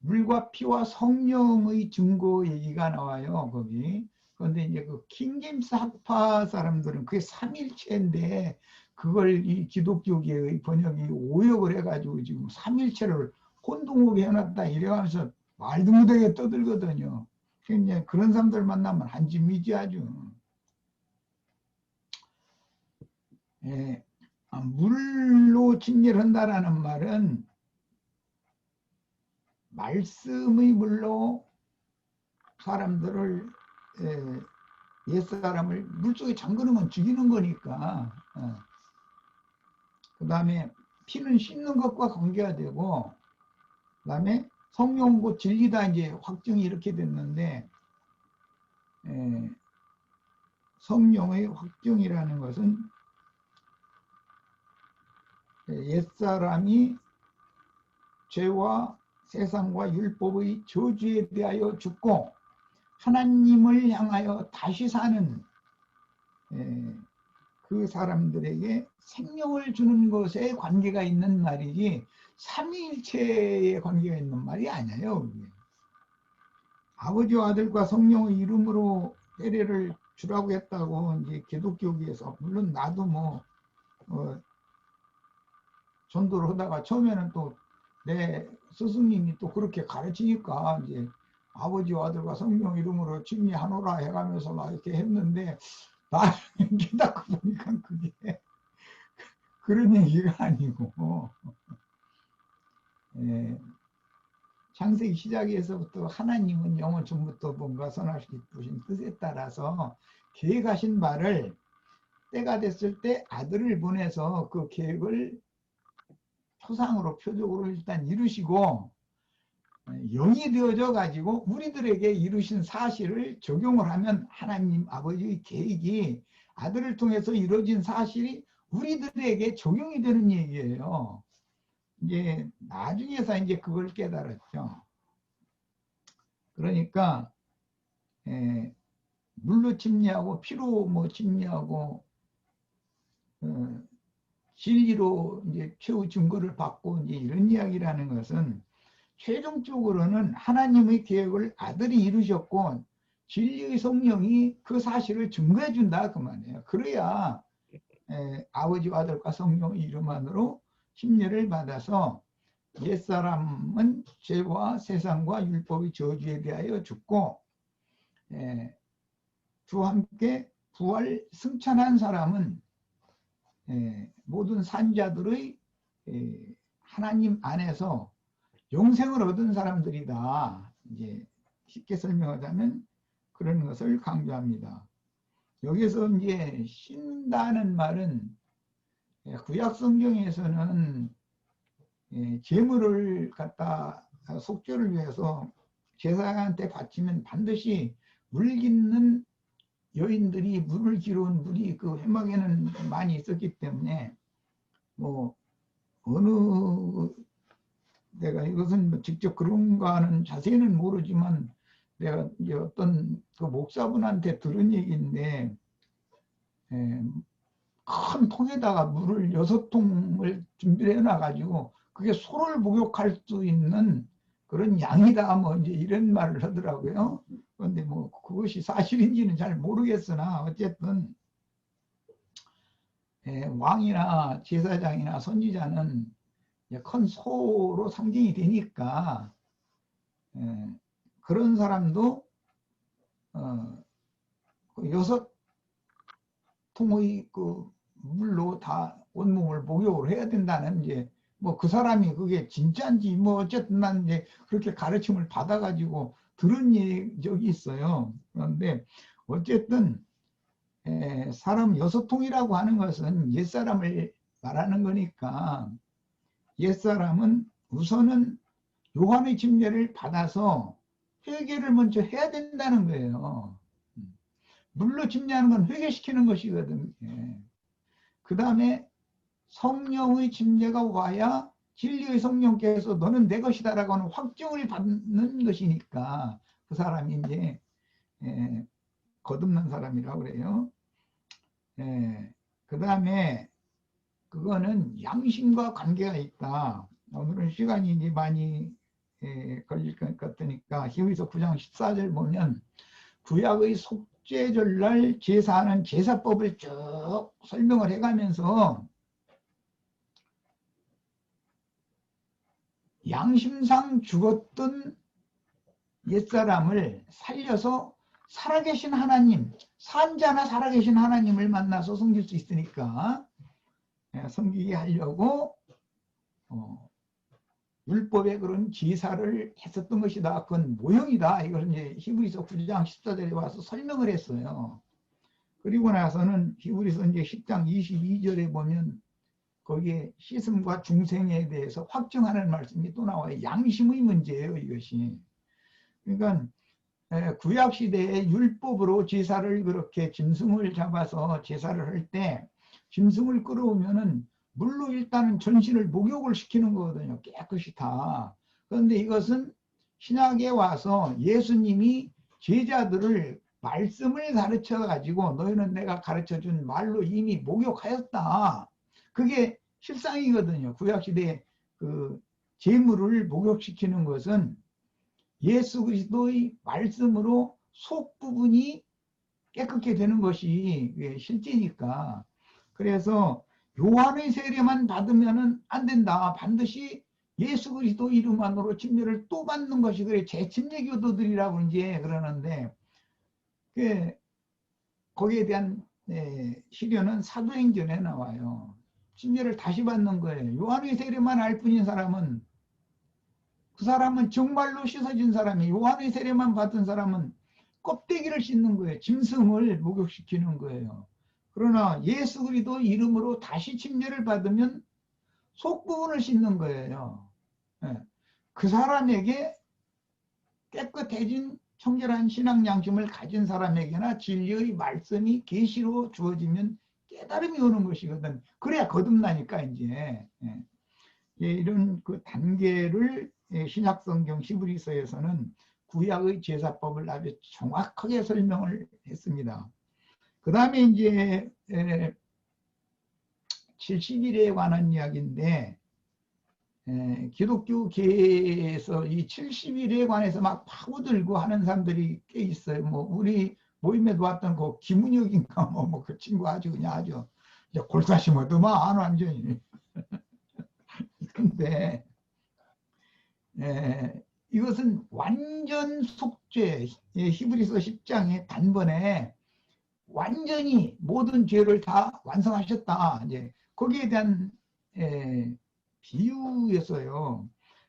물과 피와 성령의 증거 얘기가 나와요. 거기. 그런데 이제 그 킹제임스 학파 사람들은 그게 삼일체인데 그걸 이 기독교계의 번역이 오역을 해가지고 지금 삼일체를 혼동하게 해놨다 이래가면서 말도 못하게 떠들거든요. 그냥 그런 사람들 만나면 한짐이지 아주. 예. 물로 침례를 한다라는 말은 말씀의 물로 사람들을 옛사람을 물속에 잠그는 죽이는 거니까. 그 다음에 피는 씻는 것과 관계가 되고, 그 다음에 성령과 진리다 이제 확증이 이렇게 됐는데, 성령의 확증이라는 것은 옛사람이 죄와 세상과 율법의 저주에 대하여 죽고 하나님을 향하여 다시 사는 그 사람들에게 생명을 주는 것에 관계가 있는 말이지 삼위일체에 관계가 있는 말이 아니에요. 아버지와 아들과 성령의 이름으로 세례를 주라고 했다고 이제 기독교계에서, 물론 나도 뭐 전도를 하다가 처음에는 또 내 스승님이 또 그렇게 가르치니까 이제 아버지와 아들과 성령 이름으로 침례하노라 해가면서 막 이렇게 했는데 나중에 깨닫고 보니까 그게 그런 얘기가 아니고 창세기 시작에서부터 하나님은 영원 전부터 뭔가 선하신 뜻에 따라서 계획하신 바를 때가 됐을 때 아들을 보내서 그 계획을 초상으로 표적으로 일단 이루시고 영이 되어져 가지고 우리들에게 이루신 사실을 적용을 하면 하나님 아버지의 계획이 아들을 통해서 이루어진 사실이 우리들에게 적용이 되는 얘기예요. 이제 나중에서 이제 그걸 깨달았죠. 그러니까 물로 침례하고 피로 뭐 침례하고 진리로 이제 최후 증거를 받고 이제 이런 이야기라는 것은 최종적으로는 하나님의 계획을 아들이 이루셨고 진리의 성령이 그 사실을 증거해 준다 그 말이에요. 그래야 아버지와 아들과 성령의 이름 안으로 침례를 받아서 옛사람은 죄와 세상과 율법의 저주에 대하여 죽고 주와 함께 부활 승천한 사람은 모든 산자들의 하나님 안에서 영생을 얻은 사람들이다. 이제 쉽게 설명하자면 그런 것을 강조합니다. 여기서 이제 신다는 말은 구약 성경에서는 제물을 갖다 속죄를 위해서 제사장한테 바치면 반드시 물 깃는 여인들이 물을 기르는 물이 그 회막에는 많이 있었기 때문에 뭐 어느 내가 이것은 뭐 직접 그런가는 자세히는 모르지만 내가 이제 어떤 그 목사분한테 들은 얘기인데 큰 통에다가 물을 6통을 준비를 해놔가지고 그게 소를 목욕할 수 있는 그런 양이다 뭐 이제 이런 말을 하더라고요. 그런데 뭐 그것이 사실인지는 잘 모르겠으나 어쨌든 왕이나 제사장이나 선지자는 큰 소로 상징이 되니까 그런 사람도 6통의 그 물로 다 온몸을 목욕을 해야 된다는 이제 뭐 그 사람이 그게 진짜인지 뭐 어쨌든 난 이제 그렇게 가르침을 받아가지고 들은 적이 있어요. 그런데 어쨌든 사람 6통이라고 하는 것은 옛사람을 말하는 거니까 옛사람은 우선은 요한의 침례를 받아서 회개를 먼저 해야 된다는 거예요. 물로 침례하는 건 회개시키는 것이거든요. 그 다음에 성령의 침례가 와야 진리의 성령께서 너는 내 것이다라고 하는 확정을 받는 것이니까 그 사람이 이제 거듭난 사람이라고 그래요. 그 다음에 그거는 양심과 관계가 있다. 오늘은 시간이 이제 많이 걸릴 것 같으니까 히브리서 9장 14절 보면 구약의 속죄절날 제사하는 제사법을 쭉 설명을 해가면서 양심상 죽었던 옛사람을 살려서 살아계신 하나님, 산자나 살아계신 하나님을 만나서 섬길 수 있으니까 섬기게 하려고 율법의 그런 제사를 했었던 것이다. 그건 모형이다. 이걸 이제 히브리서 9장 14절에 와서 설명을 했어요. 그리고 나서는 히브리서 이제 10장 22절에 보면 거기에 씻음과 중생에 대해서 확정하는 말씀이 또 나와요. 양심의 문제예요, 이것이. 그러니까 구약 시대의 율법으로 제사를 그렇게 짐승을 잡아서 제사를 할 때 짐승을 끌어오면은 물로 일단은 전신을 목욕을 시키는 거거든요. 깨끗이 다. 그런데 이것은 신약에 와서 예수님이 제자들을 말씀을 가르쳐 가지고 너희는 내가 가르쳐 준 말로 이미 목욕하였다. 그게 실상이거든요. 구약시대에 그 제물을 목욕시키는 것은 예수 그리스도의 말씀으로 속 부분이 깨끗게 되는 것이 실제니까. 그래서 요한의 세례만 받으면 안 된다. 반드시 예수 그리스도 이름만으로 침례를 또 받는 것이 그래 재침례 교도들이라고 이제 그러는데 거기에 대한 시료는 사도행전에 나와요. 침례를 다시 받는 거예요. 요한의 세례만 알 뿐인 사람은 그 사람은 정말로 씻어진 사람이 요한의 세례만 받은 사람은 껍데기를 씻는 거예요. 짐승을 목욕시키는 거예요. 그러나 예수 그리스도 이름으로 다시 침례를 받으면 속부분을 씻는 거예요. 그 사람에게 깨끗해진 청결한 신앙 양심을 가진 사람에게나 진리의 말씀이 계시로 주어지면 깨달음이 오는 것이거든. 그래야 거듭나니까 이제 이런 그 단계를 신약 성경 히브리서에서는 구약의 제사법을 아주 정확하게 설명을 했습니다. 그 다음에 이제 70일에 관한 이야기인데 기독교계에서 이 70일에 관해서 막 파고들고 하는 사람들이 꽤 있어요. 뭐 우리 모임에도 왔던 그 김은혁인가 뭐 그 친구 아주 그냥 아주 골사심어도만 완전히. 근데 이것은 완전 속죄, 히브리서 10장에 단번에 완전히 모든 죄를 다 완성하셨다. 이제 거기에 대한 비유였어요.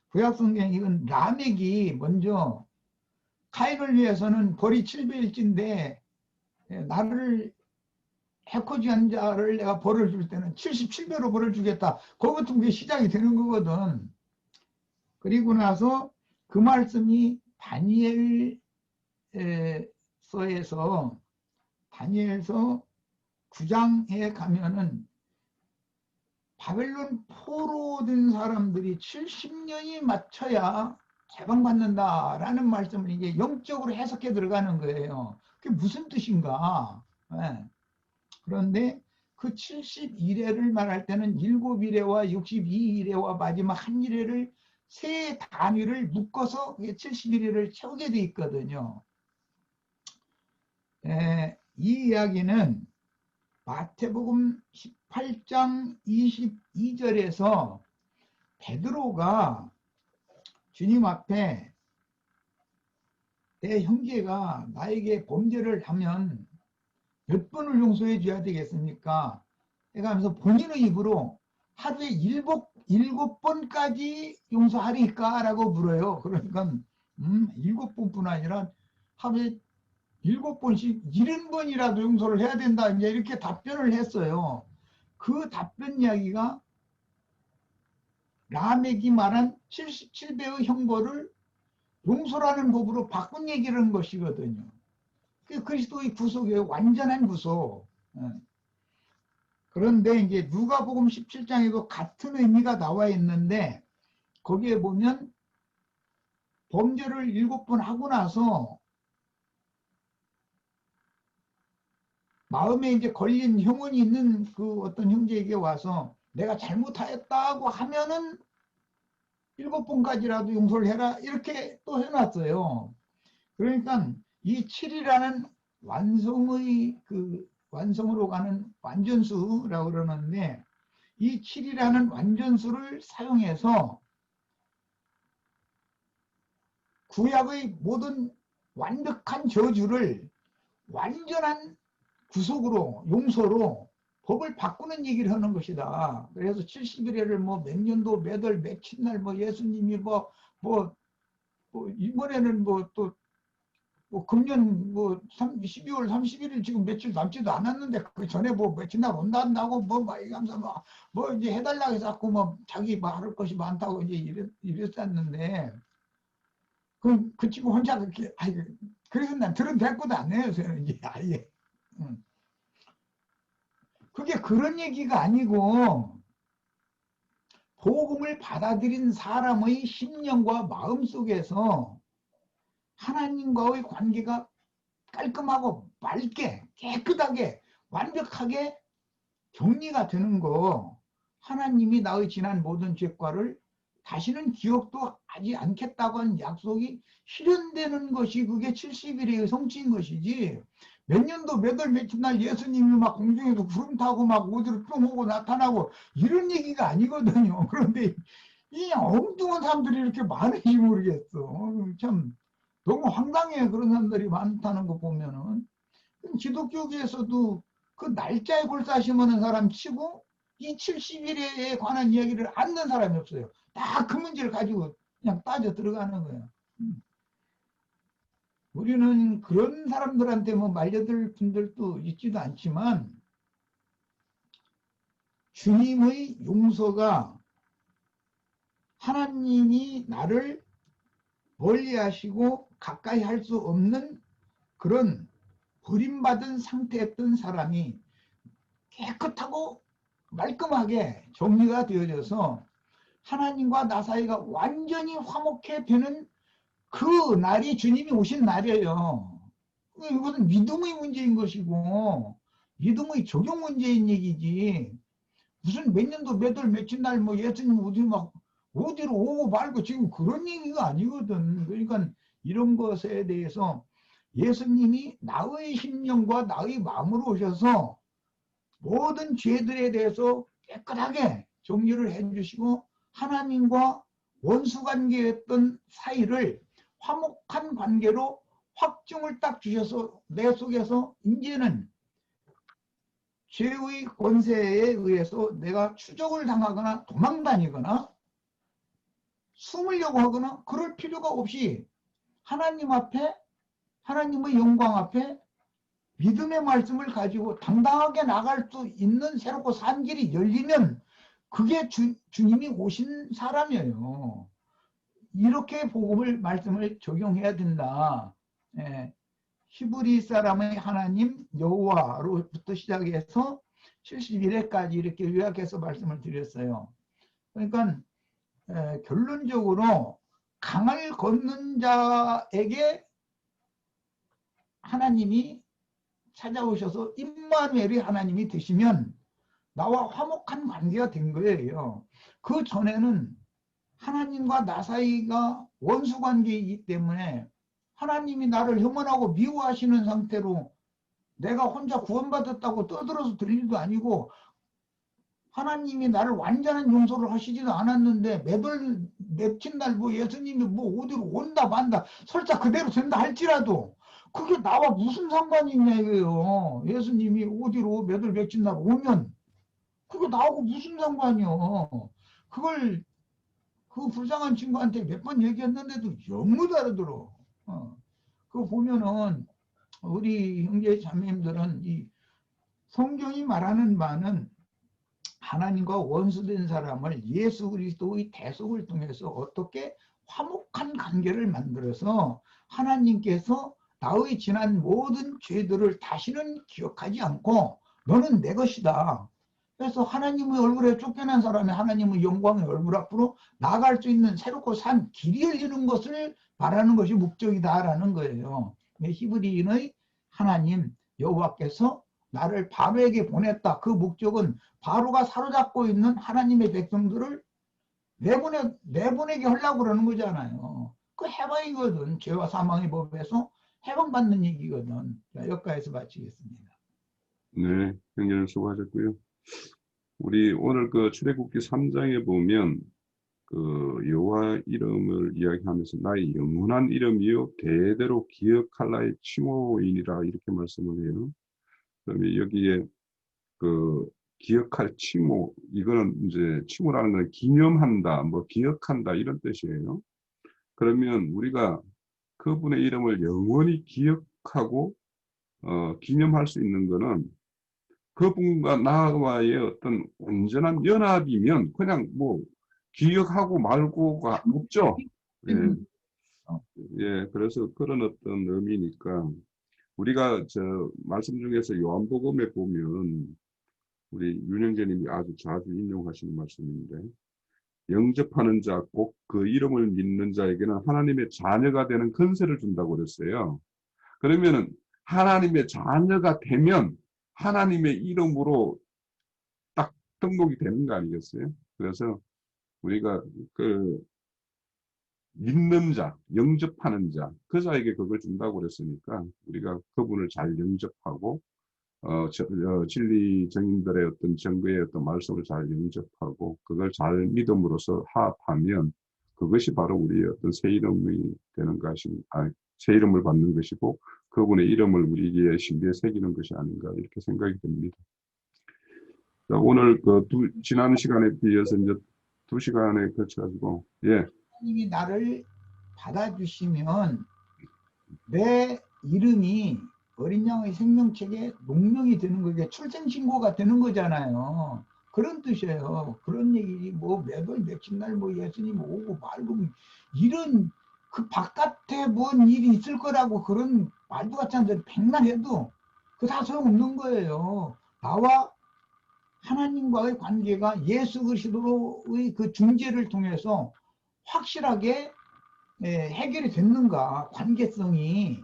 구약성경 이건 라멕이 먼저 카인을 위해서는 벌이 700일째인데 나를 해코지한 자를 내가 벌을 줄 때는 77배로 벌을 주겠다. 그것부터 그게 시작이 되는 거거든. 그리고 나서 그 말씀이 다니엘서 9장에 가면은 바벨론 포로된 사람들이 70년이 맞춰야 해방받는다라는 말씀을 이제 영적으로 해석해 들어가는 거예요. 그게 무슨 뜻인가? 그런데 그 71회를 말할 때는 7일회와 62일회와 마지막 한 일회를 세 단위를 묶어서 71회를 채우게 돼 있거든요. 이 이야기는 마태복음 18장 22절에서 베드로가 주님 앞에 내 형제가 나에게 범죄를 하면 몇 번을 용서해 줘야 되겠습니까? 해가면서 본인의 입으로 하루에 일곱 번까지 용서하리까? 라고 물어요. 그러니까 7번뿐 아니라 하루에 7번씩 70번이라도 용서를 해야 된다. 이제 이렇게 답변을 했어요. 그 답변 이야기가 라멕이 말한 77배의 형벌을 용서라는 법으로 바꾼 얘기를 한 것이거든요. 그 그리스도의 구속이에요. 완전한 구속. 그런데 이제 누가복음 17장에도 같은 의미가 나와 있는데 거기에 보면 범죄를 7번 하고 나서 마음에 이제 걸린 형언이 있는 그 어떤 형제에게 와서 내가 잘못하였다고 하면은 7번까지라도 용서를 해라 이렇게 또 해놨어요. 그러니까 이 7이라는 완성의 그 완성으로 가는 완전수라고 그러는데 이 7이라는 완전수를 사용해서 구약의 모든 완벽한 저주를 완전한 구속으로 용서로 법을 바꾸는 얘기를 하는 것이다. 그래서 70일에를 뭐 몇 년도 몇 월 며칠 날 뭐 예수님이 뭐 이번에는 뭐 금년 뭐 12월 31일 지금 며칠 남지도 않았는데 그 전에 뭐 며칠 날 온다고 뭐 이러면서 뭐 이제 해달라고 해서 자꾸 뭐 자기 말할 것이 많다고 이제 이랬었는데 그 친구 혼자 그렇게 그래서 난 들은 대꾸도 안 해요. 저는 이제 아예 그게 그런 얘기가 아니고 복음을 받아들인 사람의 심령과 마음 속에서 하나님과의 관계가 깔끔하고 맑게 깨끗하게 완벽하게 정리가 되는 거 하나님이 나의 지난 모든 죄과를 다시는 기억도 하지 않겠다고 한 약속이 실현되는 것이 그게 70일의 성취인 것이지 몇 년도 몇 월 며칠 날 예수님이 막 공중에서 구름 타고 막 어디로 뿅 오고 나타나고 이런 얘기가 아니거든요. 그런데 이 엉뚱한 사람들이 이렇게 많은지 모르겠어. 참 너무 황당해. 그런 사람들이 많다는 거 보면은 기독교계에서도 그 날짜에 골사심하는 사람 치고 이 70일에 관한 이야기를 안는 사람이 없어요. 다 그 문제를 가지고 그냥 빠져 들어가는 거예요. 우리는 그런 사람들한테 뭐 말려들 분들도 있지도 않지만 주님의 용서가 하나님이 나를 멀리하시고 가까이 할 수 없는 그런 버림받은 상태였던 사람이 깨끗하고 말끔하게 정리가 되어져서 하나님과 나 사이가 완전히 화목해 되는 그 날이 주님이 오신 날이에요. 이것은 믿음의 문제인 것이고 믿음의 적용 문제인 얘기지 무슨 몇 년도 몇 월 며칠 날 뭐 예수님 어디로 오고 말고 지금 그런 얘기가 아니거든. 그러니까 이런 것에 대해서 예수님이 나의 심령과 나의 마음으로 오셔서 모든 죄들에 대해서 깨끗하게 정리를 해주시고 하나님과 원수관계였던 사이를 화목한 관계로 확증을 딱 주셔서 내 속에서 이제는 죄의 권세에 의해서 내가 추적을 당하거나 도망다니거나 숨으려고 하거나 그럴 필요가 없이 하나님 앞에 하나님의 영광 앞에 믿음의 말씀을 가지고 당당하게 나갈 수 있는 새롭고 산 길이 열리면 그게 주님이 오신 사람이에요. 이렇게 복음을 말씀을 적용해야 된다. 히브리 사람의 하나님 여호와로부터 시작해서 71회까지 이렇게 요약해서 말씀을 드렸어요. 그러니까 결론적으로 강을 걷는 자에게 하나님이 찾아오셔서 임마누엘이 하나님이 되시면 나와 화목한 관계가 된 거예요. 그 전에는 하나님과 나 사이가 원수 관계이기 때문에 하나님이 나를 혐오하고 미워하시는 상태로 내가 혼자 구원받았다고 떠들어서 들 일도 아니고 하나님이 나를 완전한 용서를 하시지도 않았는데 매달 며칠 날 뭐 예수님이 뭐 어디로 온다 만다 설사 그대로 된다 할지라도 그게 나와 무슨 상관이 있냐 이거예요. 예수님이 어디로 매달 며칠 날 오면 그게 나하고 무슨 상관이요. 그걸 그 불쌍한 친구한테 몇 번 얘기했는데도 영 못 알아들어. 그거 보면은 우리 형제 자매님들은 이 성경이 말하는 바는 하나님과 원수된 사람을 예수 그리스도의 대속을 통해서 어떻게 화목한 관계를 만들어서 하나님께서 나의 지난 모든 죄들을 다시는 기억하지 않고 너는 내 것이다. 그래서 하나님의 얼굴에 쫓겨난 사람이 하나님의 영광의 얼굴 앞으로 나아갈 수 있는 새롭고 산 길이 열리는 것을 바라는 것이 목적이다라는 거예요. 히브리인의 하나님 여호와께서 나를 바로에게 보냈다. 그 목적은 바로가 사로잡고 있는 하나님의 백성들을 내보내게 하려고 그러는 거잖아요. 그 해방이거든. 죄와 사망의 법에서 해방받는 얘기거든. 자, 여기까지서 마치겠습니다. 네, 형님 수고하셨고요. 우리 오늘 그 출애굽기 3장에 보면 그 여호와 이름을 이야기하면서 나의 영원한 이름이요 대대로 기억할 나의 칭호이니라 이렇게 말씀을 해요. 그러면 여기에 그 기억할 칭호, 이거는 이제 칭호라는 건 기념한다, 뭐 기억한다 이런 뜻이에요. 그러면 우리가 그분의 이름을 영원히 기억하고 기념할 수 있는 거는 그분과 나와의 어떤 온전한 연합이면 그냥 뭐 기억하고 말고가 없죠. 예, 예, 그래서 그런 어떤 의미니까 우리가 저 말씀 중에서 요한복음에 보면 우리 윤영재님이 아주 자주 인용하시는 말씀인데 영접하는 자, 꼭 그 이름을 믿는 자에게는 하나님의 자녀가 되는 권세를 준다고 그랬어요. 그러면은 하나님의 자녀가 되면 하나님의 이름으로 딱 등록이 되는 거 아니겠어요? 그래서 우리가 그 믿는 자, 영접하는 자, 그 자에게 그걸 준다고 그랬으니까 우리가 그분을 잘 영접하고 진리 정인들의 어떤 정거의 어떤 말씀을 잘 영접하고 그걸 잘 믿음으로써 합하면 그것이 바로 우리의 어떤 새 이름이 되는 것이, 새 이름을 받는 것이고 그분의 이름을 우리의 신비에 새기는 것이 아닌가 이렇게 생각이 듭니다. 자, 오늘 그 지난 시간에 비해서 이제 2시간에 거쳐가지고 예. 하나님이 나를 받아주시면 내 이름이 어린 양의 생명책에 농명이 되는 거게 출생신고가 되는 거잖아요. 그런 뜻이에요. 그런 얘기 뭐 몇월 며칠 날 뭐 예수님 오고 말고 이런 그 바깥에 뭔 일이 있을 거라고 그런 말도 같지 않은 데를 백날 해도 그 다 소용없는 거예요. 나와 하나님과의 관계가 예수 그리스도의 그 중재를 통해서 확실하게 해결이 됐는가, 관계성이.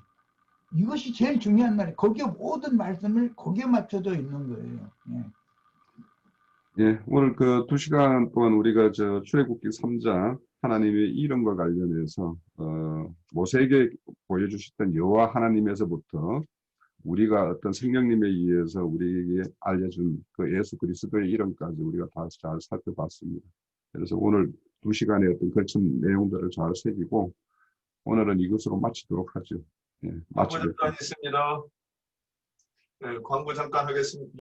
이것이 제일 중요한 말이에요. 거기에 모든 말씀을 거기에 맞춰져 있는 거예요. 예. 예, 오늘 그 2시간 동안 우리가 저 출애굽기 3장 하나님의 이름과 관련해서 모세에게 보여주셨던 여호와 하나님에서부터 우리가 어떤 성령님에 의해서 우리에게 알려준 그 예수 그리스도의 이름까지 우리가 다 잘 살펴봤습니다. 그래서 오늘 2시간의 어떤 거친 내용들을 잘 새기고 오늘은 이것으로 마치도록 하죠. 예, 광고 마치겠습니다. 잠깐 있습니다. 네, 광고 잠깐 하겠습니다.